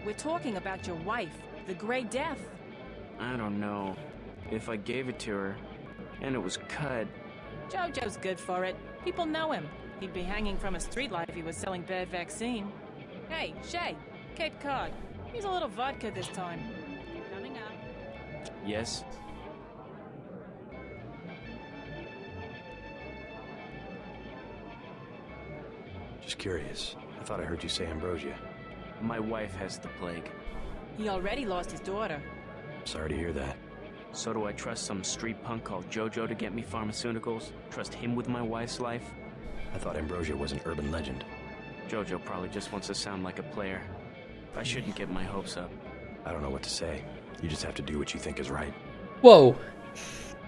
We're talking about your wife, the Grey Death. I don't know. If I gave it to her, and it was cut... Jojo's good for it. People know him. He'd be hanging from a streetlight if he was selling bad vaccine. Hey, Shay, Cape Cod. Here's a little vodka this time. Coming up. Yes? Just curious. I thought I heard you say Ambrosia. My wife has the plague. He already lost his daughter. Sorry to hear that. So do I trust some street punk called Jojo to get me pharmaceuticals? Trust him with my wife's life? I thought Ambrosia was an urban legend. Jojo probably just wants to sound like a player. I shouldn't get my hopes up. I don't know what to say. You just have to do what you think is right. Whoa.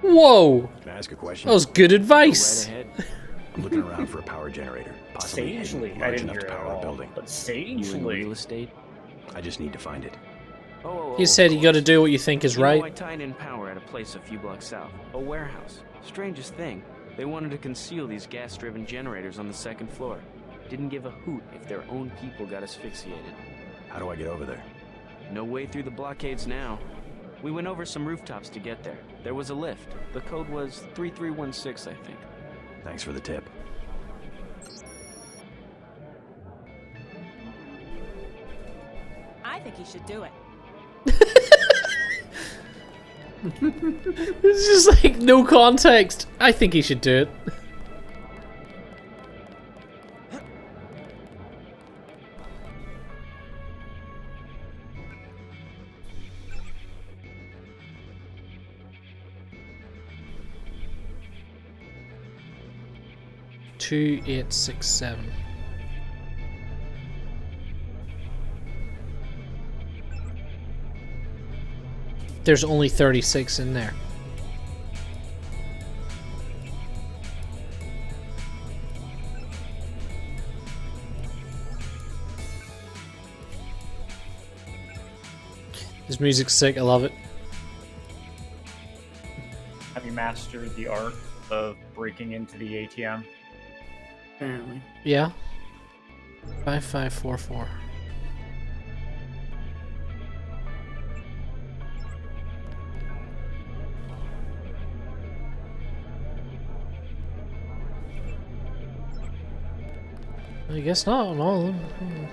Whoa. Can I ask a question? That was good advice. Right ahead. I'm looking around for a power generator. Possibly Sagely, hidden, I large didn't enough hear to it at power a all. building. But You in sagely. real estate? I just need to find it. He said you gotta do what you think is You know, I right. tied in power at a place a few blocks south. A warehouse. Strangest thing. They wanted to conceal these gas-driven generators on the second floor. Didn't give a hoot if their own people got asphyxiated. How do I get over there? No way through the blockades now. We went over some rooftops to get there. There was a lift. The code was 3316, I think. Thanks for the tip. I think he should do it. It's just like no context. I think he should do it. Two, 8, 6, 7. There's only 36 in there. This music's sick, I love it. Have you mastered the art of breaking into the ATM? Apparently. Yeah. 5544. I guess not on all of them.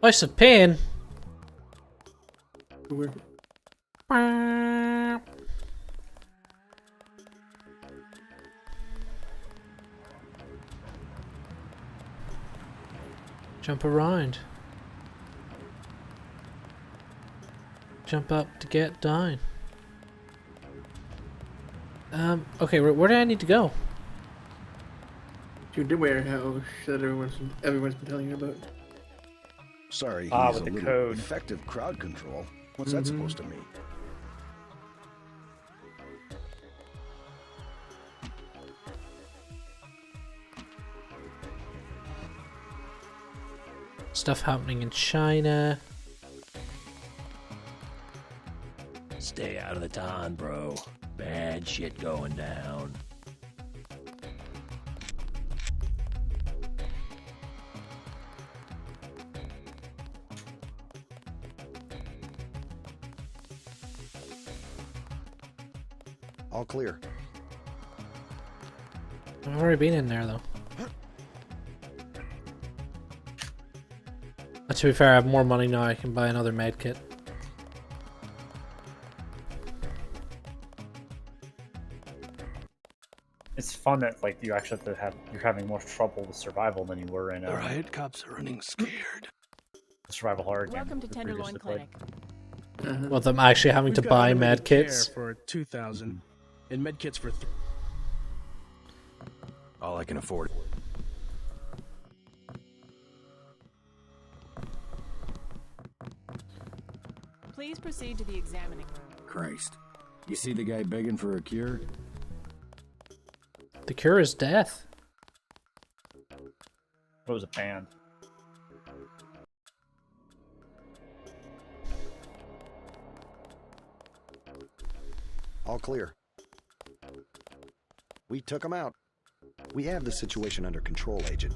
Voice of pain. Where? Jump around. Jump up to get down. Okay, where do I need to go? To the warehouse that everyone's been telling you about. Sorry, he's with a the little code. effective crowd control. What's that supposed to mean? Stuff happening in China. Stay out of the ton, bro. Bad shit going down. All clear. I've already been in there though. To be fair, I have more money now. I can buy another med kit. It's fun that like you actually have to have you're having more trouble with survival than you were in The riot cops are running scared. survival horror game. Welcome to we previously Tenderloin played. Clinic. Well, I'm actually having to We've got buy unlimited med kits. care for 2,000 and med kits for All I can afford. Please proceed to the examining room. Christ. You see the guy begging for a cure? The cure is death. It was a band. All clear. We took him out. We have the situation under control, Agent.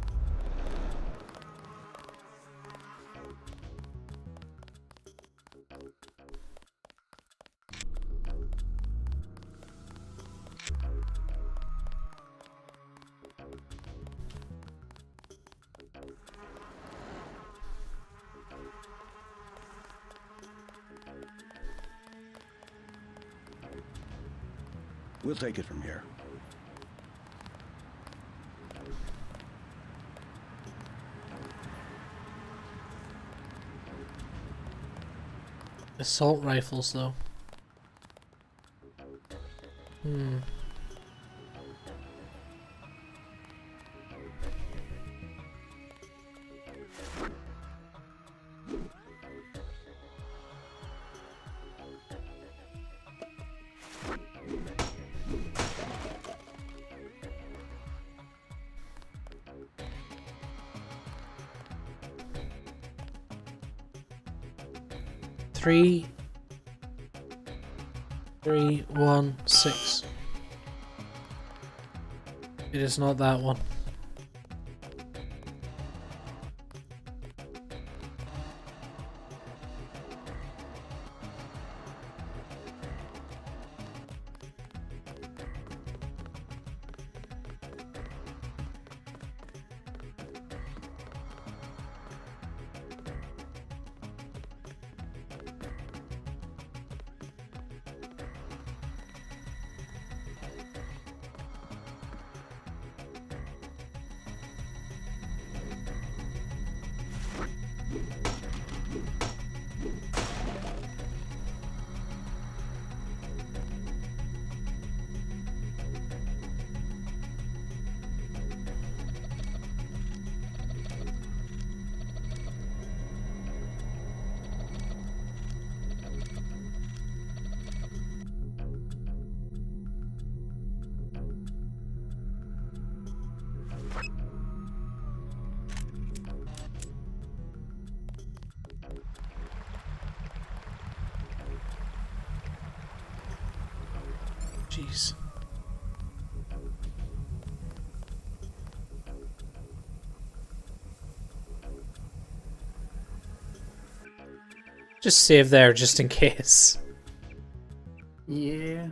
We'll take it from here. Assault rifles, though. Hmm. Three, 1, 6. It is not that one. Jeez. Just save there, just in case. Yeah.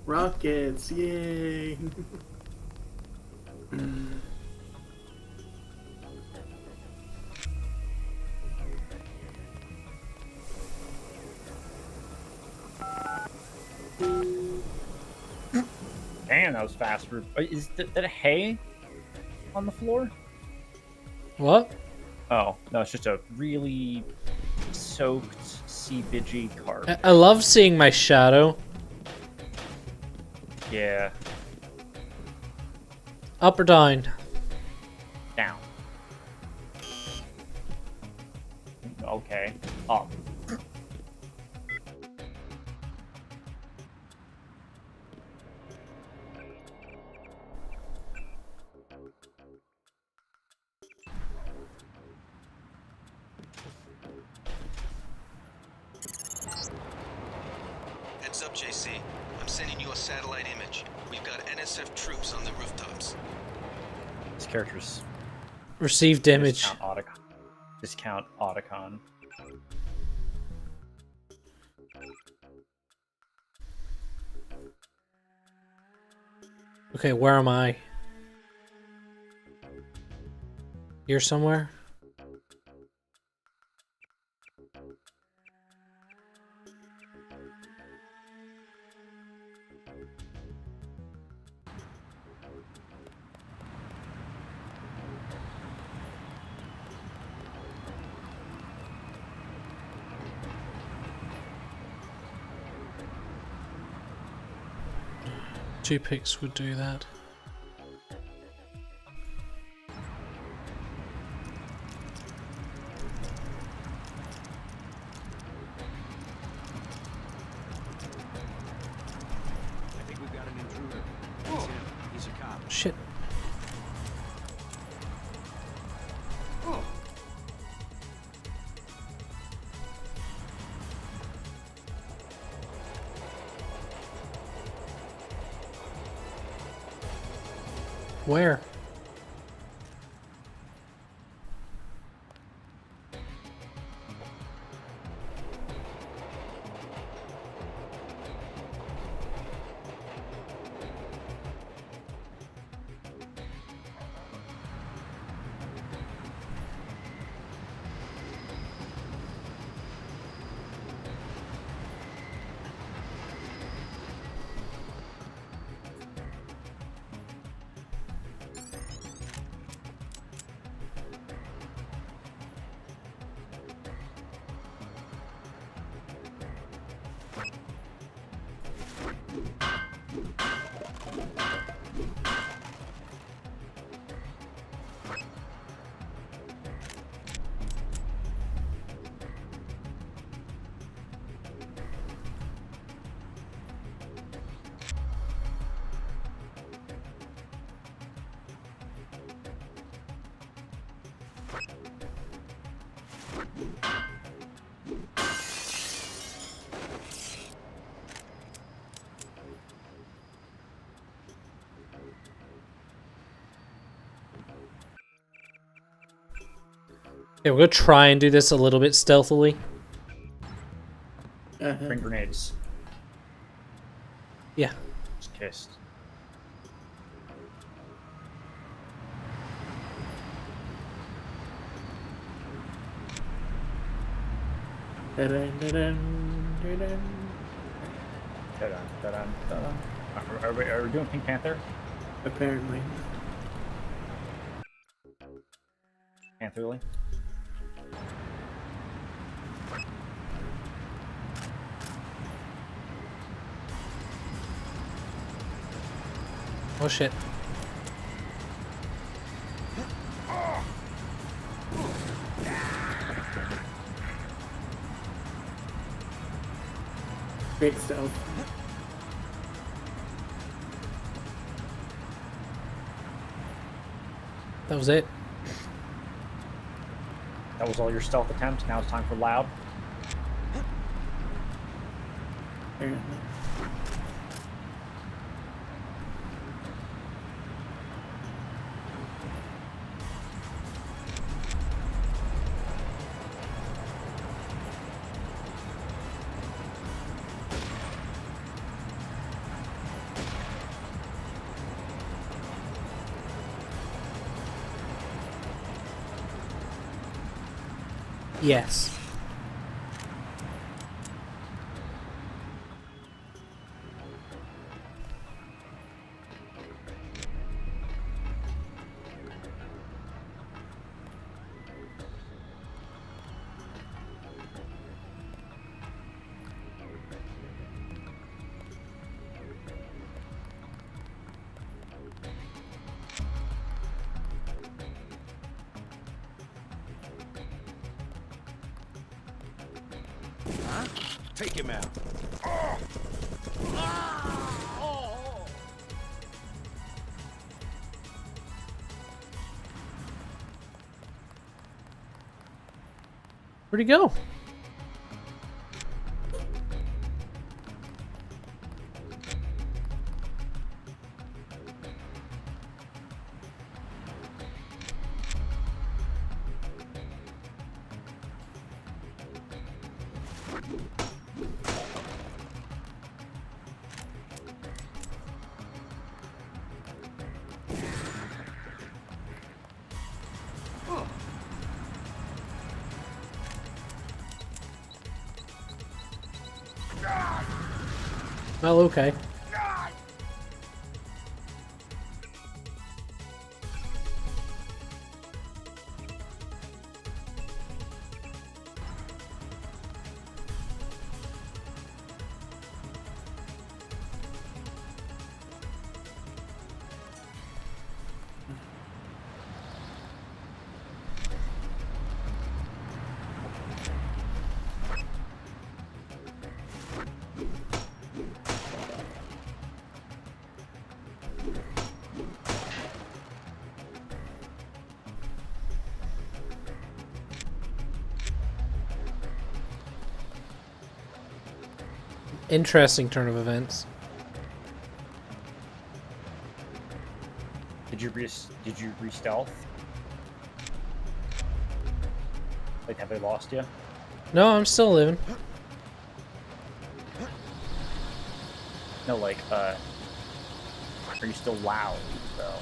Rockets, yay! Damn, that was fast. Is that a hay on the floor? What? Oh, no, it's just a really soaked, seepagey carpet. I love seeing my shadow. Yeah. Up or down? Down. Okay. Up. Heads up, JC. I'm sending you a satellite image. We've got NSF troops on the rooftops. This character's Received damage. Discount Otacon. Okay, where am I? Here somewhere? Two picks would do that. I think we've got an intruder. It's him. He's a cop. Shit. Where? Okay, we're gonna try and do this a little bit stealthily. Bring grenades. Yeah. Just kissed. Are we doing Pink Panther? Apparently. Pantherly? Oh shit. Great stealth. That was it. That was all your stealth attempts. Now it's time for loud. Apparently. Yes. Take him out. Where'd he go? Well, okay. Interesting turn of events. Did you re-stealth? Like, have they lost you? No, I'm still living. No, like, are you still loud, though?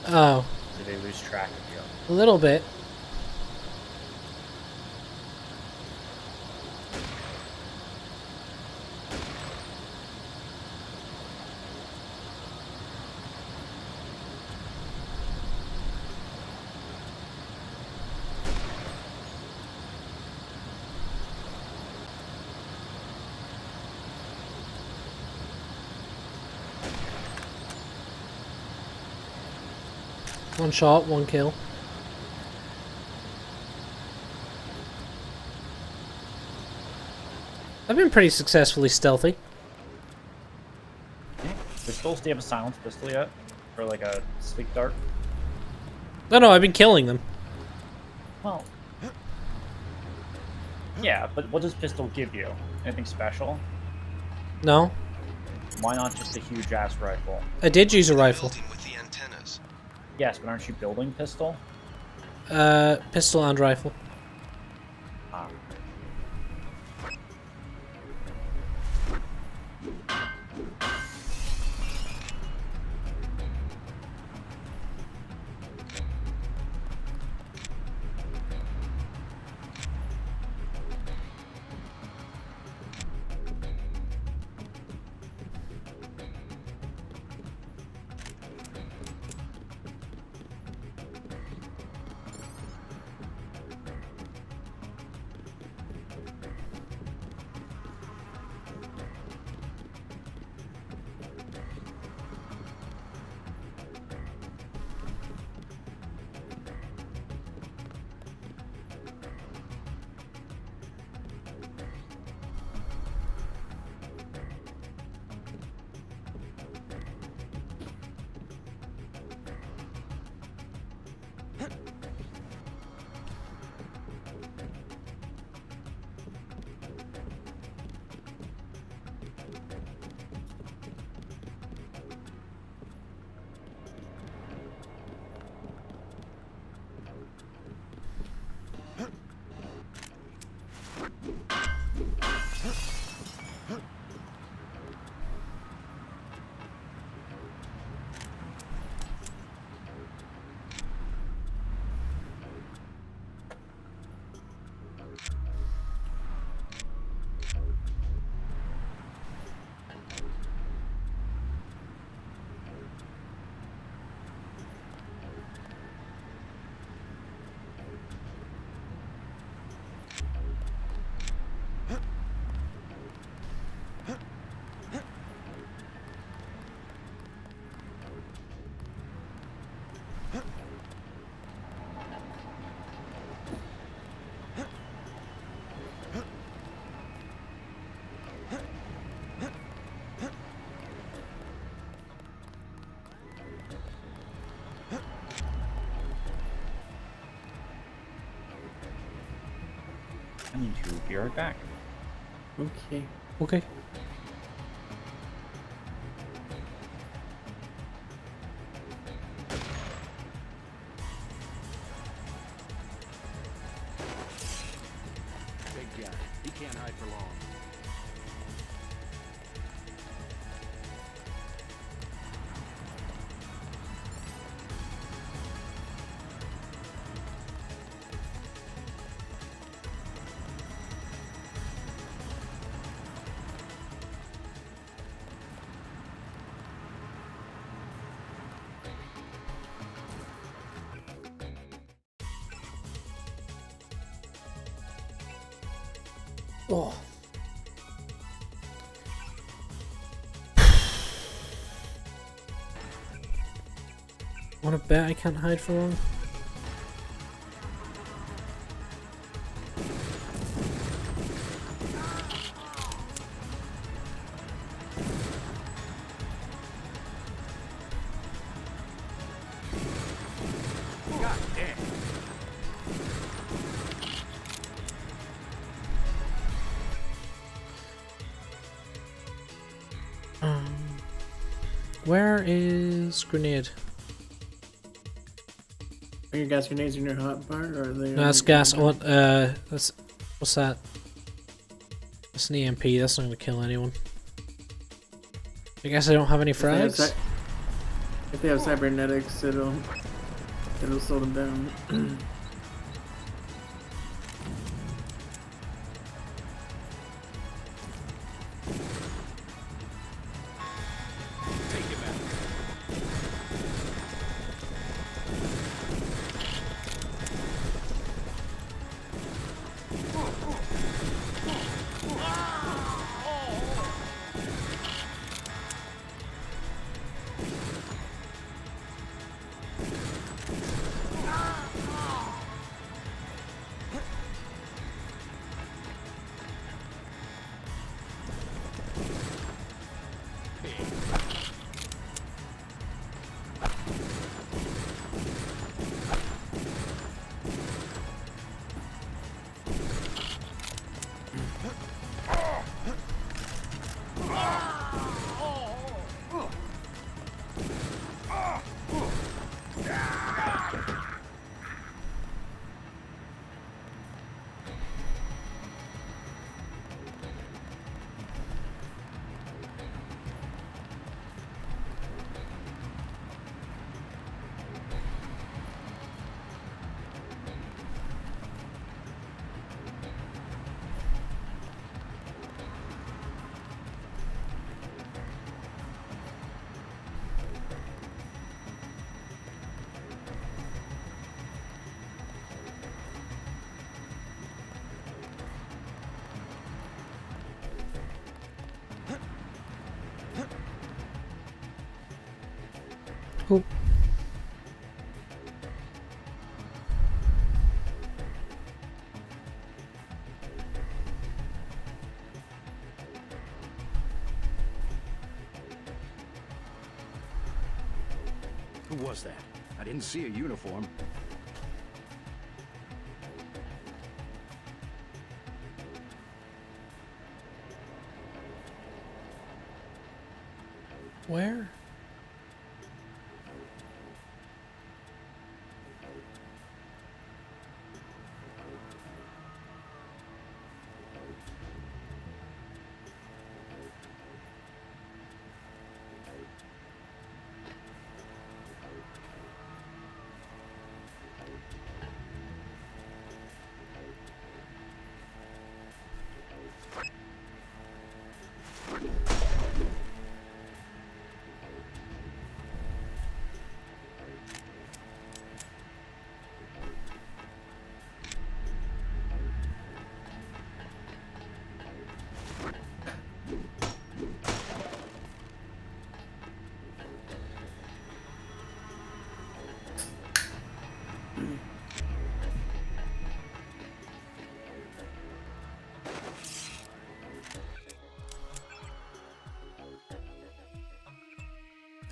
Oh. Did they lose track of you? A little bit. One shot, one kill. I've been pretty successfully stealthy. Pistols? Do you have a silenced pistol yet? Or like a sleek dart? No, I've been killing them. Well... Yeah, but what does pistol give you? Anything special? No. Why not just a huge-ass rifle? I did use a rifle. Yes, but aren't you building pistol? Pistol and rifle. Ah. I need to be right back. Okay. Okay. Big guy. He can't hide for long. Oh. Wanna bet I can't hide for long? God damn. Where is grenade? Are your gas grenades in your hot bar, or are they? No, that's gas. What? That's what's that? That's an EMP. That's not gonna kill anyone. I guess I don't have any frags. If they have cybernetics, it'll slow them down. Oh. Who was that? I didn't see a uniform. Where?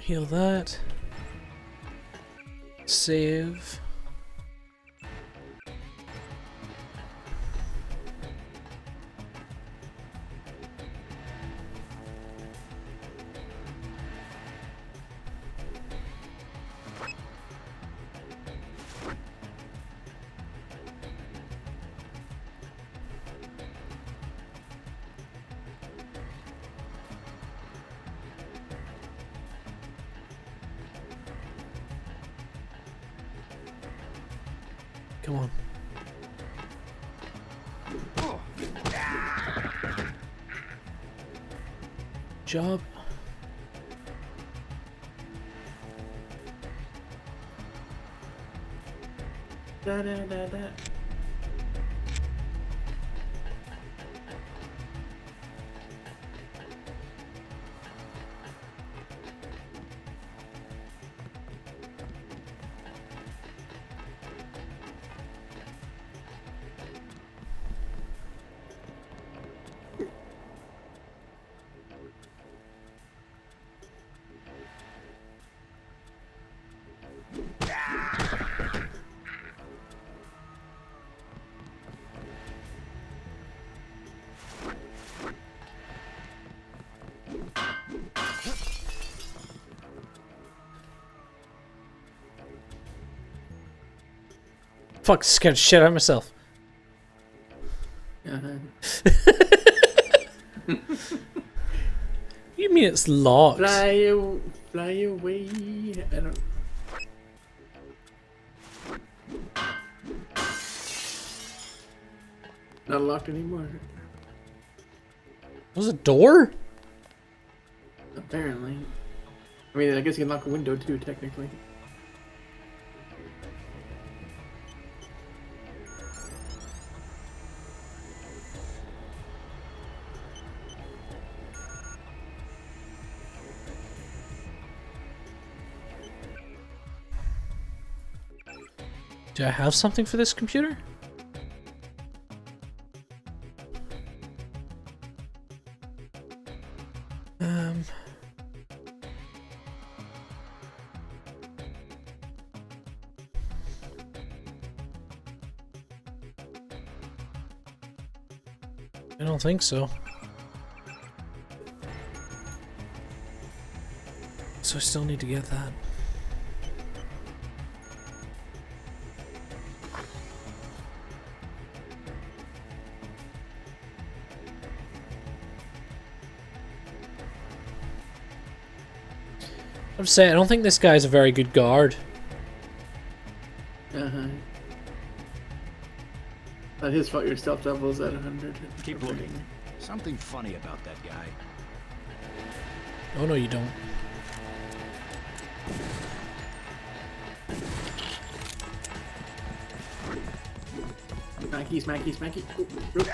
Heal that. Save. Come on. Job. Da da da da. Fuck, scared the shit out of myself. You mean it's locked? Fly away. I don't. Not locked anymore. Was a door? Apparently. I mean, I guess you can lock a window too, technically. Do I have something for this computer? I don't think so. So I still need to get that. I'm saying, I don't think this guy's a very good guard. Not his fault your stealth level's at 100. Keep looking. Something funny about that guy. Oh no, you don't. Smacky, smacky, smacky. Ooh.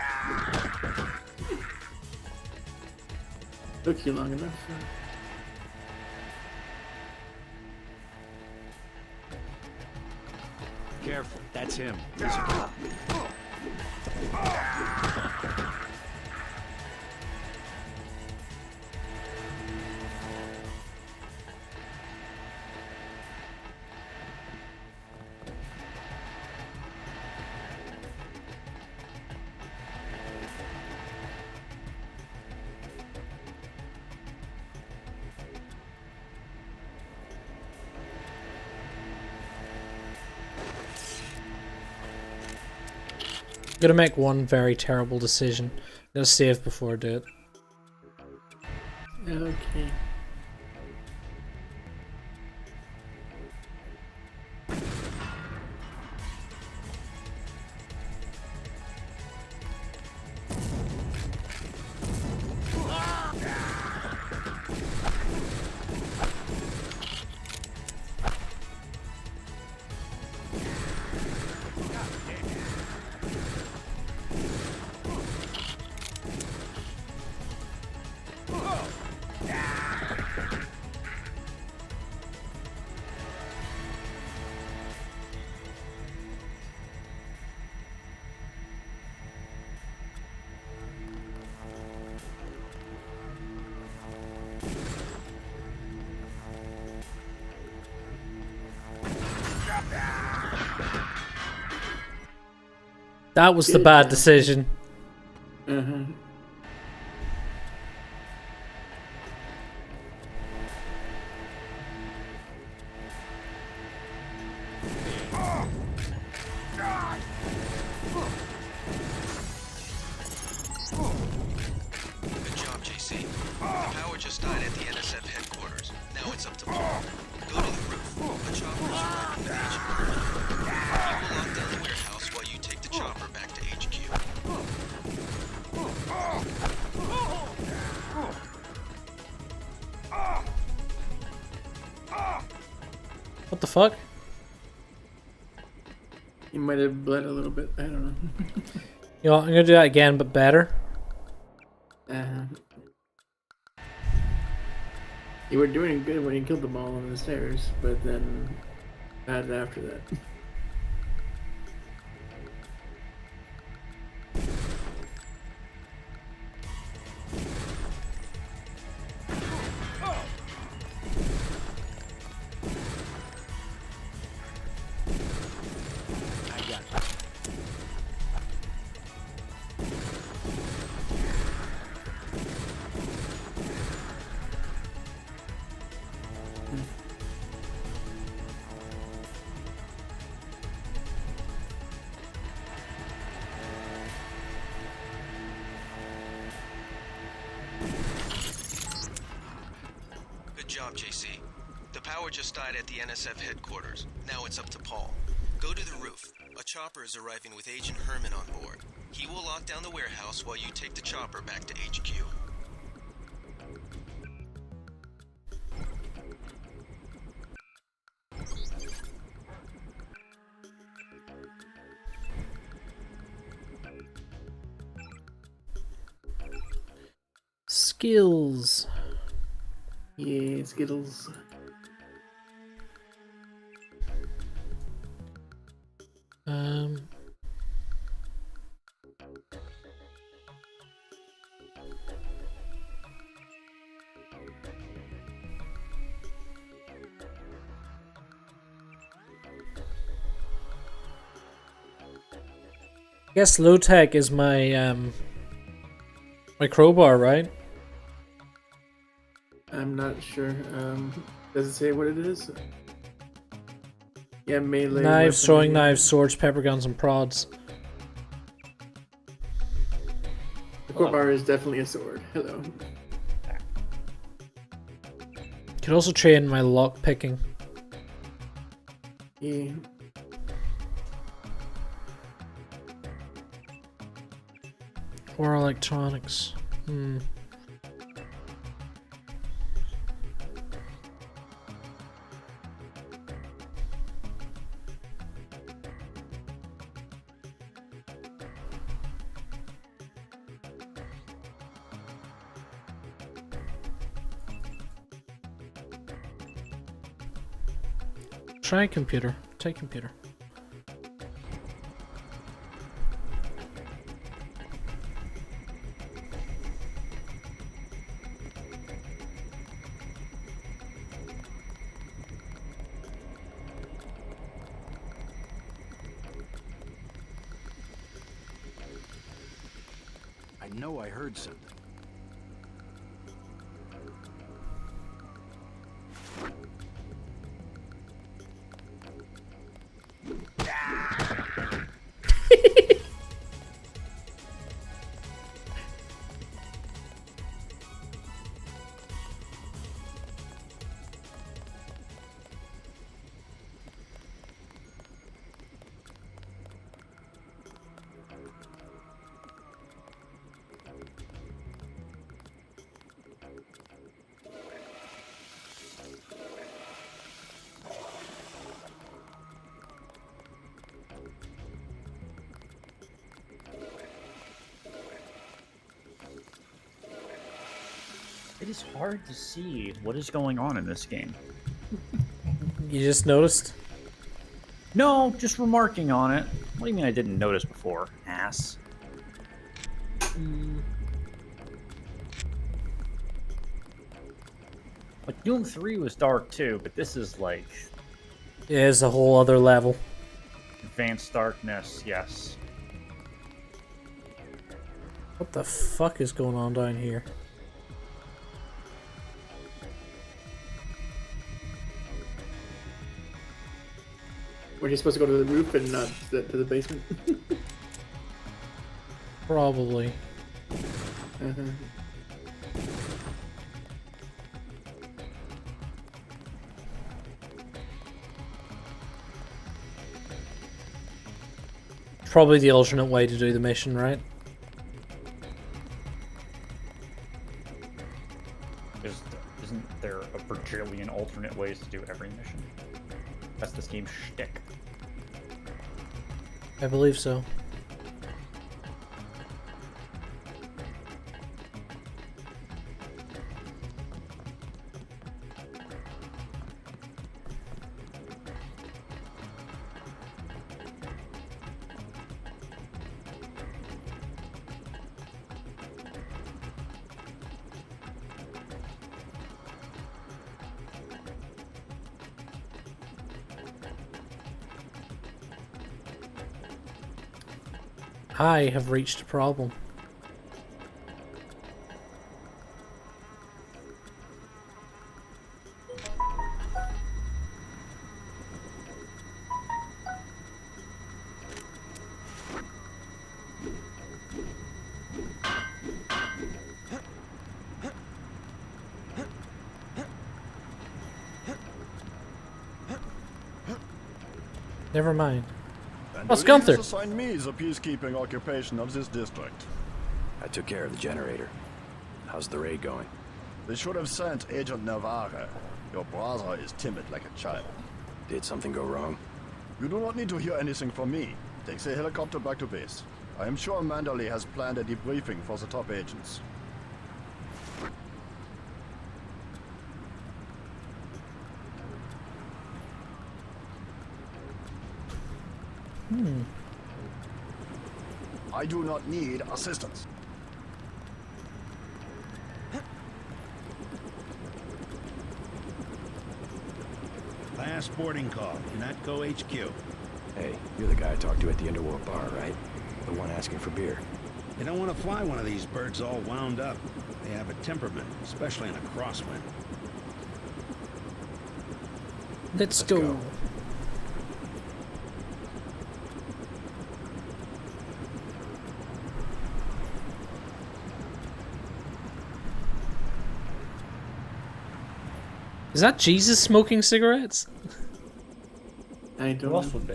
Took you long enough. Careful, that's him. He's a cop. I'm gonna make one very terrible decision. I'm gonna save before I do it. Okay. That was the bad decision. Good job, JC. The power just died at the NSF headquarters. Now it's up to Paul. Go to the roof. The choppers are on the beach. You will lock down the warehouse. What the fuck? You might have bled a little bit. I don't know. You know what, I'm gonna do that again, but better. You were doing good when you killed them all on the stairs, but then bad after that. Good job, JC. The power just died at the NSF headquarters. Now it's up to Paul. Go to the roof. A chopper is arriving with Agent Herman on board. He will lock down the warehouse while you take the chopper back to HQ. Skills. Yeah, Skittles. I guess low tech is my my crowbar, right? I'm not sure. Does it say what it is? Yeah, melee. Knives, weapon, throwing yeah. knives, swords, pepper guns, and prods. The crowbar is definitely a sword. Hello. Could also train my lock picking. Yeah. Or electronics. Try computer. Take computer. I know I heard something. It is hard to see what is going on in this game. You just noticed? No, just remarking on it. What do you mean I didn't notice before, ass? Like, Doom 3 was dark too, but this is like... It is a whole other level. Advanced darkness, yes. What the fuck is going on down here? Were you supposed to go to the roof and not to the basement? Probably. Probably the alternate way to do the mission, right? Isn't there a bajillion alternate ways to do every mission? That's this game's shtick. I believe so. I have reached a problem. Never mind. Oh, it's Gunther. has assigned me the peacekeeping occupation of this district. I took care of the generator. How's the raid going? They should have sent Agent Navarre. Your brother is timid like a child. Did something go wrong? You do not need to hear anything from me. Take the helicopter back to base. I am sure Manderley has planned a debriefing for the top agents. I do not need assistance. Last boarding call. Unatco HQ. Hey, you're the guy I talked to at the Underworld bar, right? The one asking for beer. They don't want to fly one of these birds all wound up. They have a temperament, especially in a crosswind. Let's go. Is that Jesus smoking cigarettes? I don't Who else would be?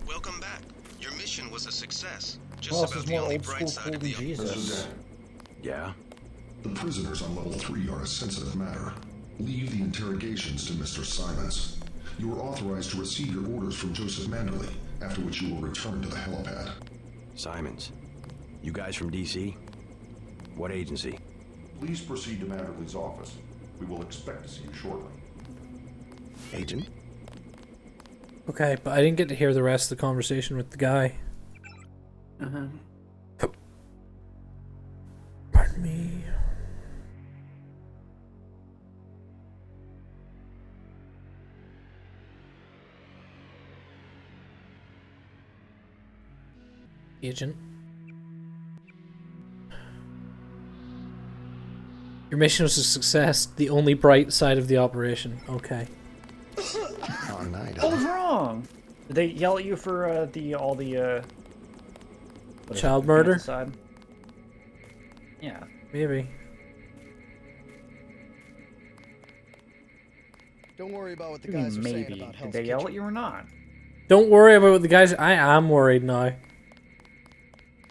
Welcome back. Your mission was a success. Just Who else about is the more only old bright school side cool of than the Jesus? Yeah? The prisoners on level 3 are a sensitive matter. Leave the interrogations to Mr. Simons. You are authorized to receive your orders from Joseph Manderley, after which you will return to the helipad. Simons. You guys from DC? What agency? Please proceed to Manderley's office. We will expect to see you shortly. Agent? Okay, but I didn't get to hear the rest of the conversation with the guy. Pardon me. Agent. Your mission was a success. The only bright side of the operation. Okay. Long night. What was wrong? Did they yell at you for all the what is Child it, murder? infanticide? Yeah. Maybe. Don't worry about what the What do you guys mean, are saying maybe. about Did Hell's they yell Kitchen. at you or not? Don't worry about what the guys. I am worried now.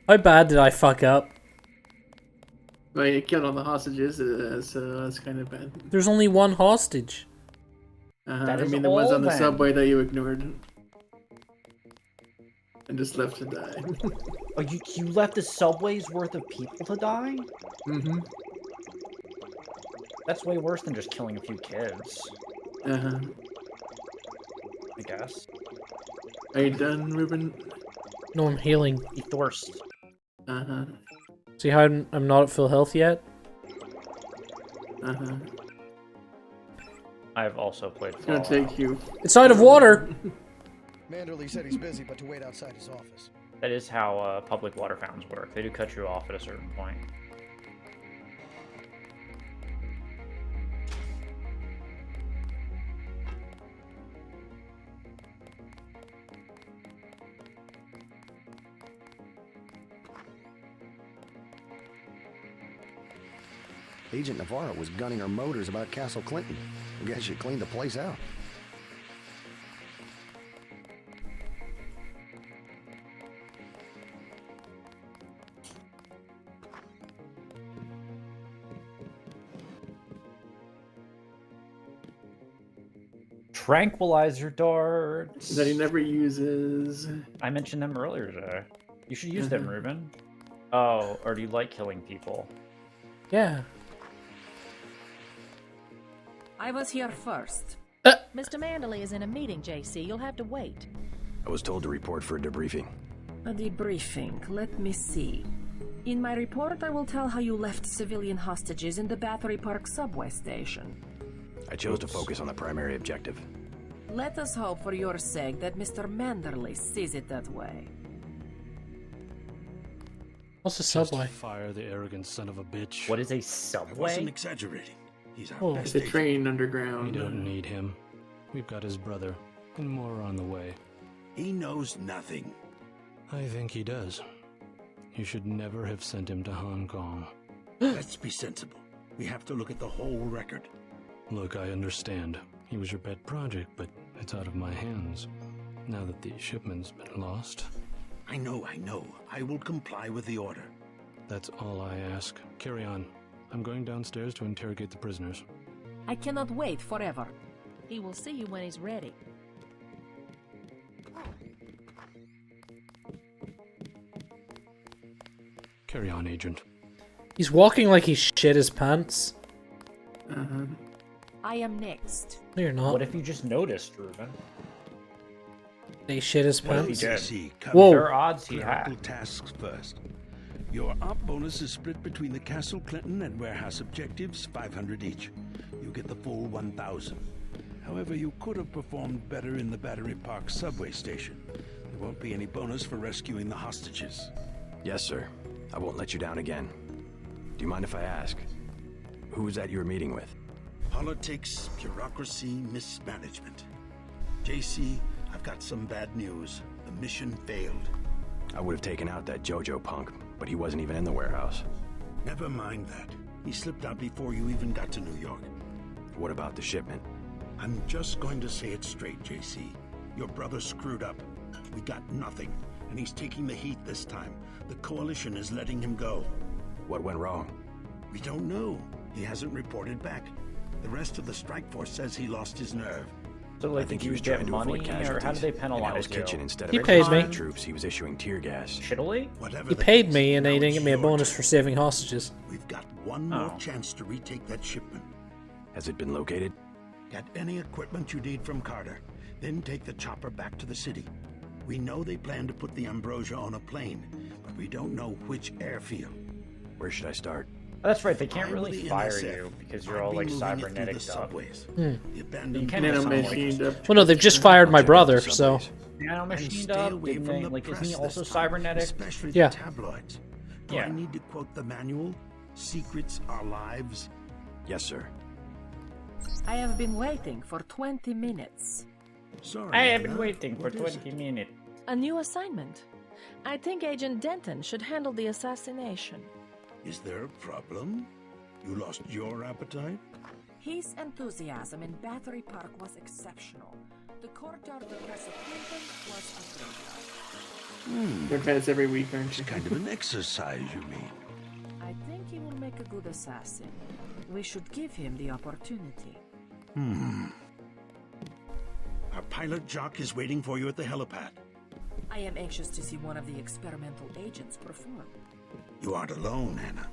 How bad did I fuck up? Well, you killed all the hostages, so that's kind of bad. There's only one hostage. That I is mean, the ones all on the then. subway that you ignored. And just left to die. Oh, you left a subway's worth of people to die? Mm-hmm. That's way worse than just killing a few kids. Uh-huh. I guess. Are you done, Reuben? No, I'm healing. He thirst. Uh-huh. See how I'm not at full health yet? Uh-huh. I've also played It's gonna Fallout. take you. It's out of water! Manderley said he's busy, but to wait outside his office. That is how public water fountains work. They do cut you off at a certain point. Agent Navarro was gunning her motors about Castle Clinton. I guess she cleaned the place out. tranquilizer darts. That he never uses. I mentioned them earlier today. You should use them, Reuben. Oh, or do you like killing people? Yeah. I was here first. Mr. Manderley is in a meeting, JC. You'll have to wait. I was told to report for a debriefing. A debriefing. Let me see. In my report, I will tell how you left civilian hostages in the Battery Park subway station. I chose to focus on the primary objective. Let us hope for your sake that Mr. Manderley sees it that way. What's a subway? Fire the arrogant son of a bitch. What is a I subway? wasn't exaggerating. He's our Oh, best It's a agent. train underground. We don't need him. We've got his brother, and more on the way. He knows nothing. I think he does. You should never have sent him to Hong Kong. Let's be sensible. We have to look at the whole record. Look, I understand. He was your pet project, but it's out of my hands. Now that the shipment's been lost. I know. I will comply with the order. That's all I ask. Carry on. I'm going downstairs to interrogate the prisoners. I cannot wait forever. He will see you when he's ready. Carry on, Agent. He's walking like he shit his pants. I am next. No, you're not. What if you just noticed, Reuben? He shit his What if he pants. did? Whoa. There are odds he Clerical had. tasks first. Your op bonus is split between the Castle Clinton and warehouse objectives, 500 each. You get the full 1,000. However, you could have performed better in the Battery Park subway station. There won't be any bonus for rescuing the hostages. Yes, sir. I won't let you down again. Do you mind if I ask? Who was that you were meeting with? Politics, bureaucracy, mismanagement. JC, I've got some bad news. The mission failed. I would have taken out that JoJo punk, but he wasn't even in the warehouse. Never mind that. He slipped out before you even got to New York. What about the shipment? I'm just going to say it straight, JC. Your brother screwed up. We got nothing, and he's taking the heat this time. The Coalition is letting him go. What went wrong? We don't know. He hasn't reported back. The rest of the strike force says he lost his nerve. So, like, I think did he you was get trying to money, avoid or casualties. how did they In penalize Hell's you? Kitchen, instead He of paid me. troops, he was issuing tear gas. Shittily? Whatever He the paid case, me and he now didn't it's give me a your bonus turn. for saving hostages. We've got one more chance to retake that shipment. Has it been located? Get any equipment you need from Carter, then take the chopper back to the city. We know they plan to put the Ambrosia on a plane, but we don't know which airfield. Where should I start? Oh, that's right, they can't Fly with really the fire NSF. you because you're I'll all be like moving it through cybernetic the up. subways. Hmm. The abandoned You can't just Machined up. Well, no, they've just fired my brother, so. Nano And machined stay up, away didn't from they? the Like, isn't press he also this time, cybernetic? especially Yeah. the tabloids. Do Yeah. I need to quote the manual? Secrets are lives. Yes, sir. I have been waiting for 20 minutes. Sorry, I have been Anna. waiting for What is 20 minutes. A new assignment. I think Agent Denton should handle the assassination. Is there a problem? You lost your appetite? His enthusiasm in Battery Park was exceptional. The courtyard of the Castle Clinton was a graveyard. They're pets every week, aren't It's you? kind of an exercise, you mean? I think he will make a good assassin. We should give him the opportunity. Our pilot Jock is waiting for you at the helipad. I am anxious to see one of the experimental agents perform. You aren't alone, Anna.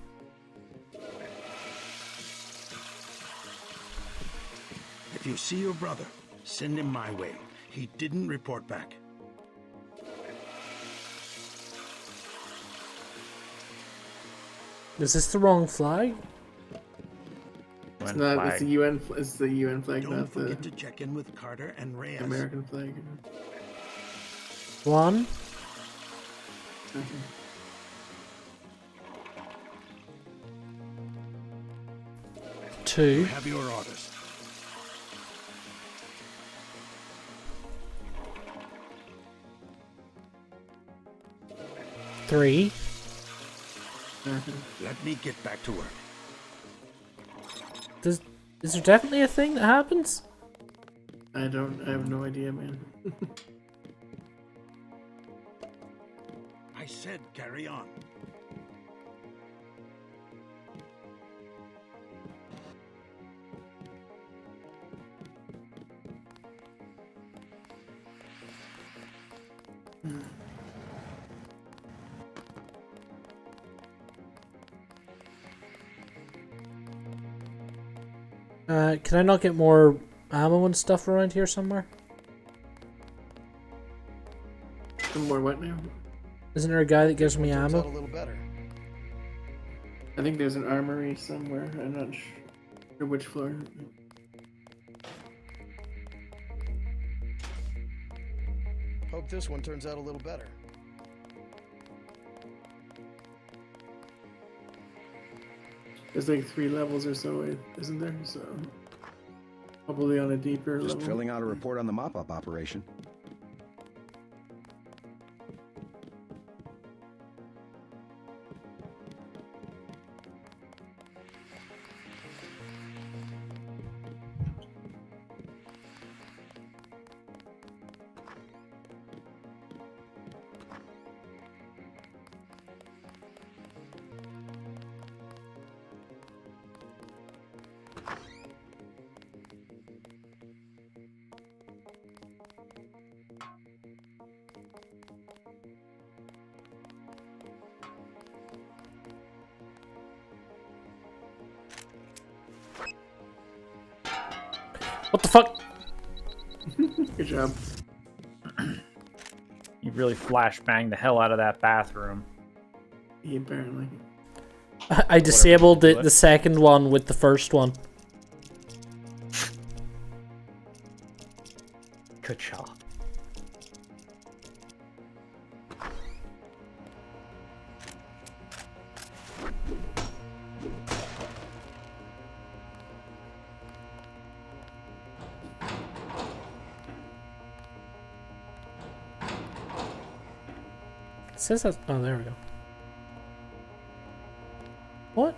If you see your brother, send him my way. He didn't report back. Is this the wrong flag? It's not. It's the UN. It's the UN flag, Don't not the forget to check in with Carter and Reyes. American flag. One. Two. You have your orders. Three. Let me get back to work. Is there definitely a thing that happens? I have no idea, man. I said carry on. Can I not get more ammo and stuff around here somewhere? Some more what now? Isn't there a guy that gives me Turns out a ammo? little better. I think there's an armory somewhere. I'm not sure which floor. Hope this one turns out a little better. There's like 3 levels or so, isn't there? So probably on a deeper Just level. filling out a report on the mop-up operation. What the fuck? Good job. You really flashbanged the hell out of that bathroom. Yeah, apparently. I disabled the second one with the first one. Good job. It says that. Oh, there we go. What?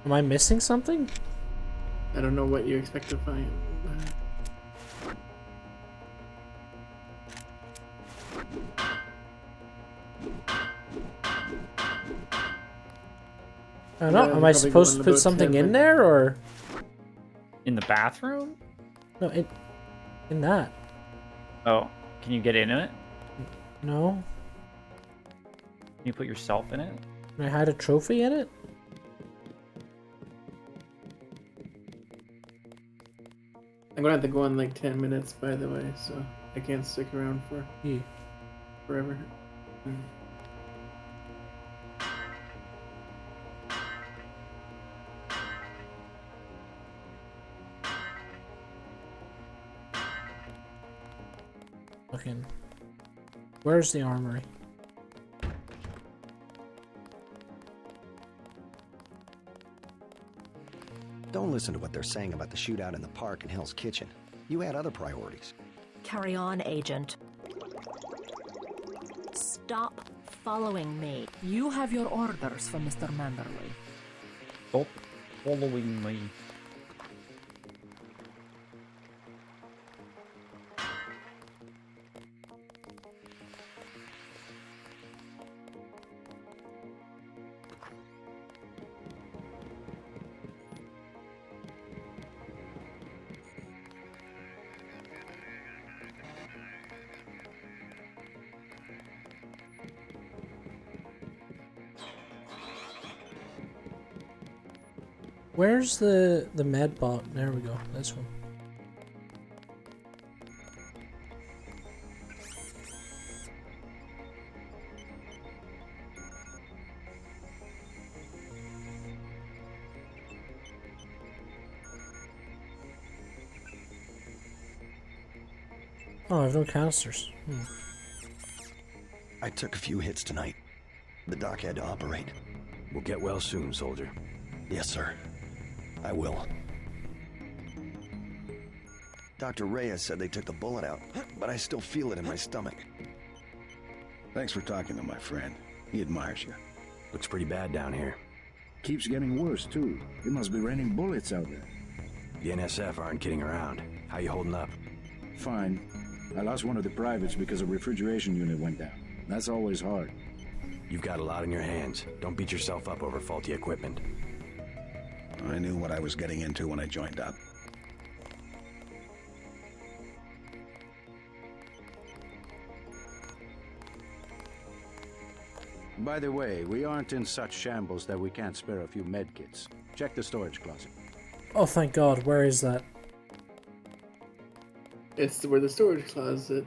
Am I missing something? I don't know what you expect to find. I don't know. Am I supposed to put something in there, or in the bathroom? No, in that. Oh, can you get in it? No. Can you put yourself in it? Can I hide a trophy in it? I'm gonna have to go in like 10 minutes, by the way, so I can't stick around for forever. Fucking. Where's the armory? Don't listen to what they're saying about the shootout in the park and Hell's Kitchen. You had other priorities. Carry on, Agent. Stop following me. You have your orders from Mr. Manderley. Stop following me. Where's the med bot? There we go. This one. Oh, I have no canisters. I took a few hits tonight. The doc had to operate. We'll get well soon, soldier. Yes, sir. I will. Dr. Reyes said they took the bullet out, but I still feel it in my stomach. Thanks for talking to my friend. He admires you. Looks pretty bad down here. Keeps getting worse, too. It must be raining bullets out there. The NSF aren't kidding around. How you holding up? Fine. I lost one of the privates because a refrigeration unit went down. That's always hard. You've got a lot in your hands. Don't beat yourself up over faulty equipment. I knew what I was getting into when I joined up. By the way, we aren't in such shambles that we can't spare a few medkits. Check the storage closet. Oh, thank God. Where is that? It's where the storage closet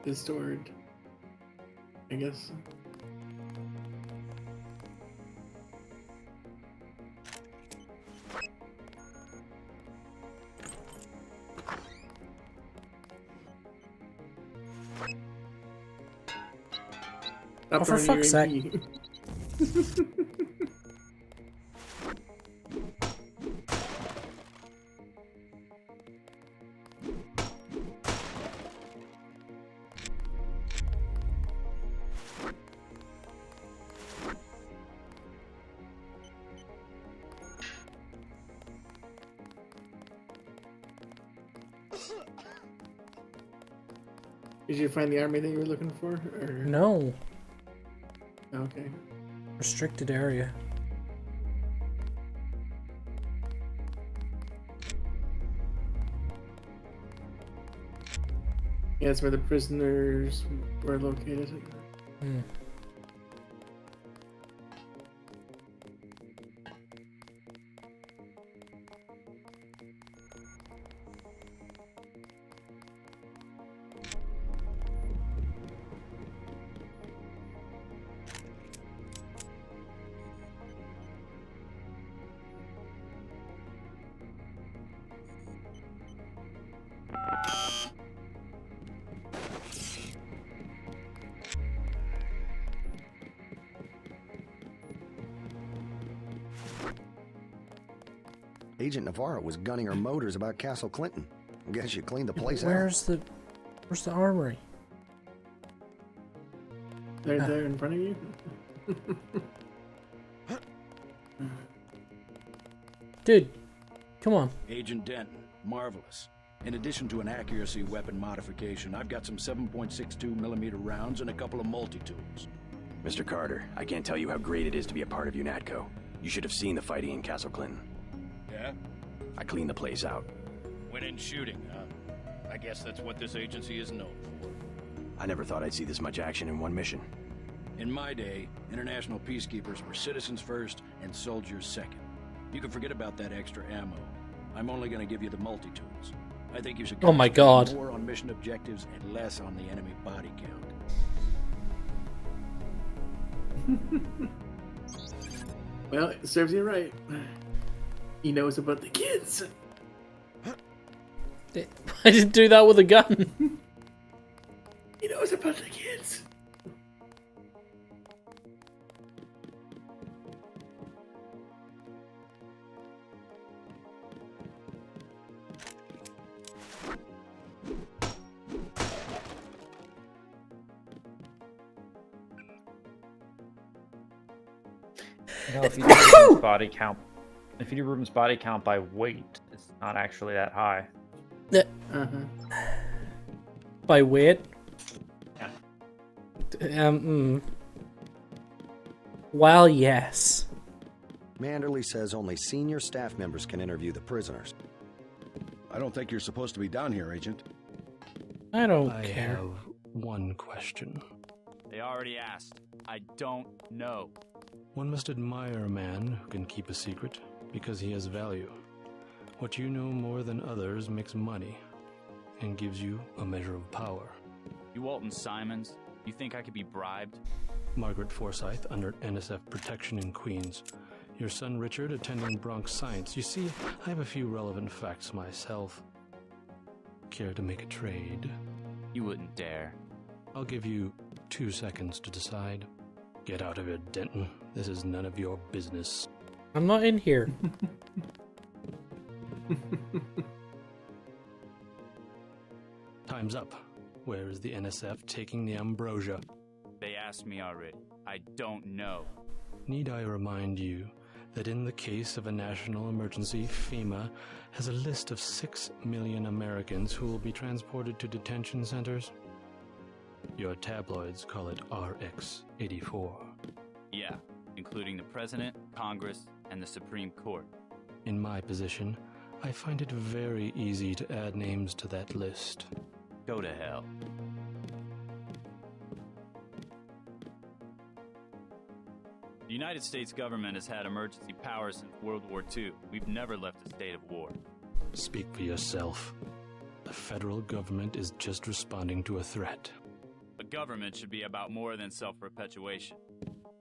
is stored, I guess. Oh, for fuck's sake. Did you find the army that you were looking for? Or... No. Okay. Restricted area. Yeah, that's where the prisoners were located. Hmm. Agent Navarro was gunning her motors about Castle Clinton. I guess you cleaned the place Where's the armory? They're there in front of you? Dude, come on. Agent Denton, marvelous. In addition to an accuracy weapon modification, I've got some 7.62mm rounds and a couple of multi-tools. Mr. Carter, I can't tell you how great it is to be a part of UNATCO. You should have seen the fighting in Castle Clinton. Yeah? I cleaned the place out. Winning shooting, huh? I guess that's what this agency is known for. I never thought I'd see this much action in one mission. In my day, international peacekeepers were citizens first and soldiers second. You can forget about that extra ammo. I'm only going to give you the multi-tools. I think you should Oh my God. more on mission objectives and less on the enemy body count. Well, it serves you right. He knows about the kids. I didn't do that with a gun. He knows about the kids. You know, if you do Reuben's body count, if you do Reuben's body count by weight, it's not actually that high. By weight? Yeah. Well, yes. Manderley says only senior staff members can interview the prisoners. I don't think you're supposed to be down here, Agent. I don't I care. have one question. They already asked. I don't know. One must admire a man who can keep a secret because he has value. What you know more than others makes money and gives you a measure of power. You Walton Simons? You think I could be bribed? Margaret Forsyth under NSF protection in Queens. Your son Richard attending Bronx Science. You see, I have a few relevant facts myself. Care to make a trade? You wouldn't dare. I'll give you 2 seconds to decide. Get out of here, Denton. This is none of your business. I'm not in here. Time's up. Where is the NSF taking the ambrosia? They asked me already. I don't know. Need I remind you that in the case of a national emergency, FEMA has a list of 6 million Americans who will be transported to detention centers? Your tabloids call it RX-84. Yeah, including the President, Congress, and the Supreme Court. In my position, I find it very easy to add names to that list. Go to hell. The United States government has had emergency powers since World War II. We've never left a state of war. Speak for yourself. The federal government is just responding to a threat. A government should be about more than self-perpetuation.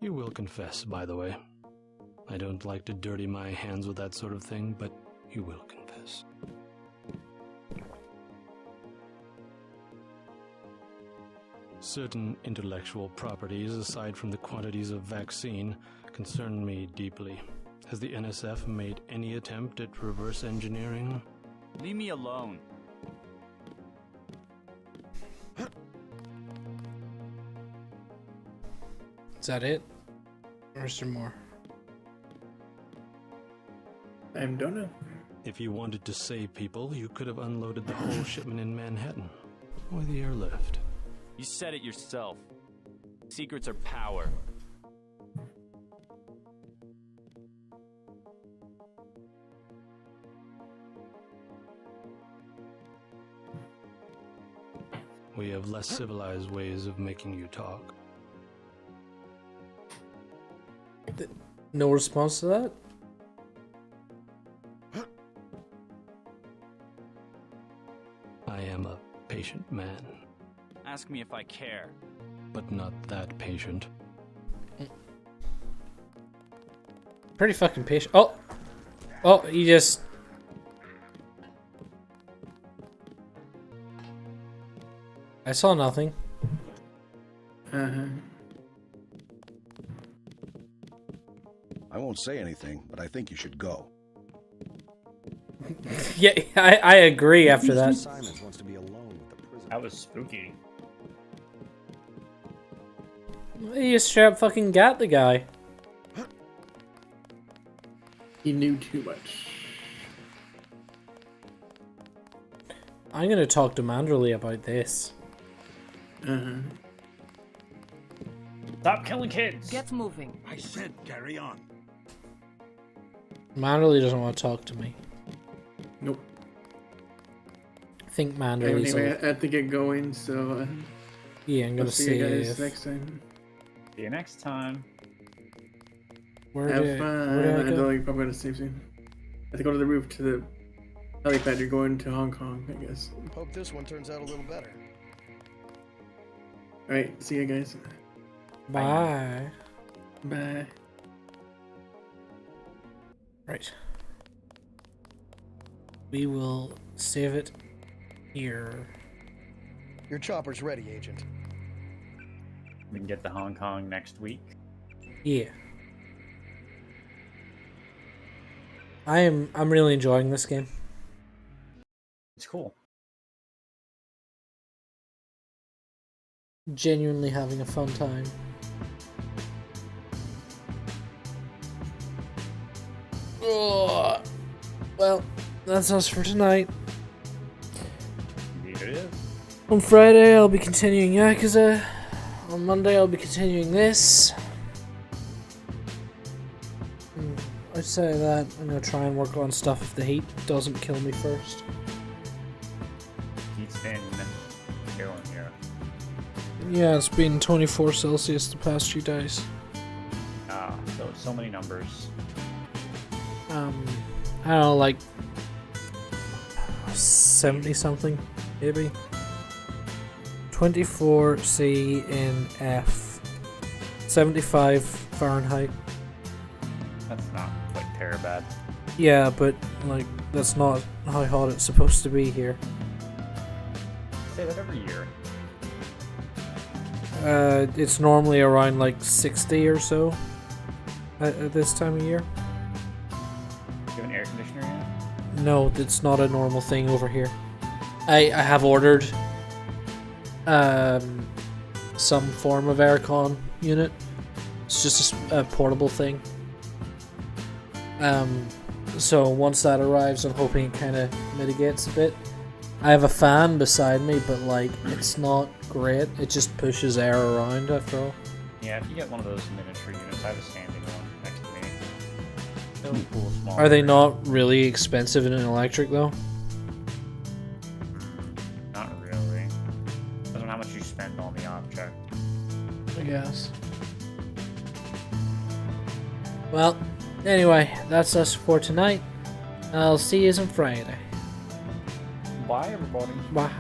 You will confess, by the way. I don't like to dirty my hands with that sort of thing, but you will confess. Certain intellectual properties, aside from the quantities of vaccine, concern me deeply. Has the NSF made any attempt at reverse engineering? Leave me alone. Is that it? Or is there more? I don't know. If you wanted to save people, you could have unloaded the whole shipment in Manhattan. Or the airlift. You said it yourself. Secrets are power. We have less civilized ways of making you talk. No response to that? I am a patient man, Ask me if I care. but not that patient. Pretty fucking patient. Oh! Oh, he just... I saw nothing. Uh-huh. I won't say anything, but I think you should go. Yeah, I agree after that. Simons wants to be alone with the prisoner. That was spooky. He just straight up fucking got the guy. He knew too much. I'm gonna talk to Manderley about this. Uh-huh. Stop killing kids! Get moving. I said carry on. Manderley doesn't want to talk to me. Nope. I think Manderley's... Anyway, I have to get going, so... yeah, I'm gonna see you guys save. next time. See you next time. Where Have do fun. I I go? know I'm going to save soon. I have to go to the roof to the helipad. You're going to Hong Kong, I guess. Hope this one turns out a little better. Alright, see you guys. Bye. Bye. Right. We will save it here. Your chopper's ready, Agent. We can get to Hong Kong next week. Yeah. I'm really enjoying this game. It's cool. Genuinely having a fun time. Oh, well, that's us for tonight. Indeed it is. On Friday, I'll be continuing Yakuza. On Monday, I'll be continuing this. Outside of that, I'm going to try and work on stuff if the heat doesn't kill me first. He's been killing here. Yeah, it's been 24 Celsius the past few days. So many numbers. I don't know, like 70 something, maybe. 24 C in F. 75 Fahrenheit. That's not like terrible. Yeah, but like that's not how hot it's supposed to be here. I say that every year. It's normally around like 60 or so at this time of year. Do you have an air conditioner yet? No, it's not a normal thing over here. I have ordered some form of aircon unit. It's just a portable thing. So once that arrives, I'm hoping it kind of mitigates a bit. I have a fan beside me, but like it's not great. It just pushes air around after all. Yeah, if you get one of those miniature units, I have a standing one next to me. Really cool, small. Are they not really expensive in an electric though? Not really. Depends on how much you spend on the object. I guess. Well, anyway, that's us for tonight. I'll see you on Friday. Bye, everybody. Bye.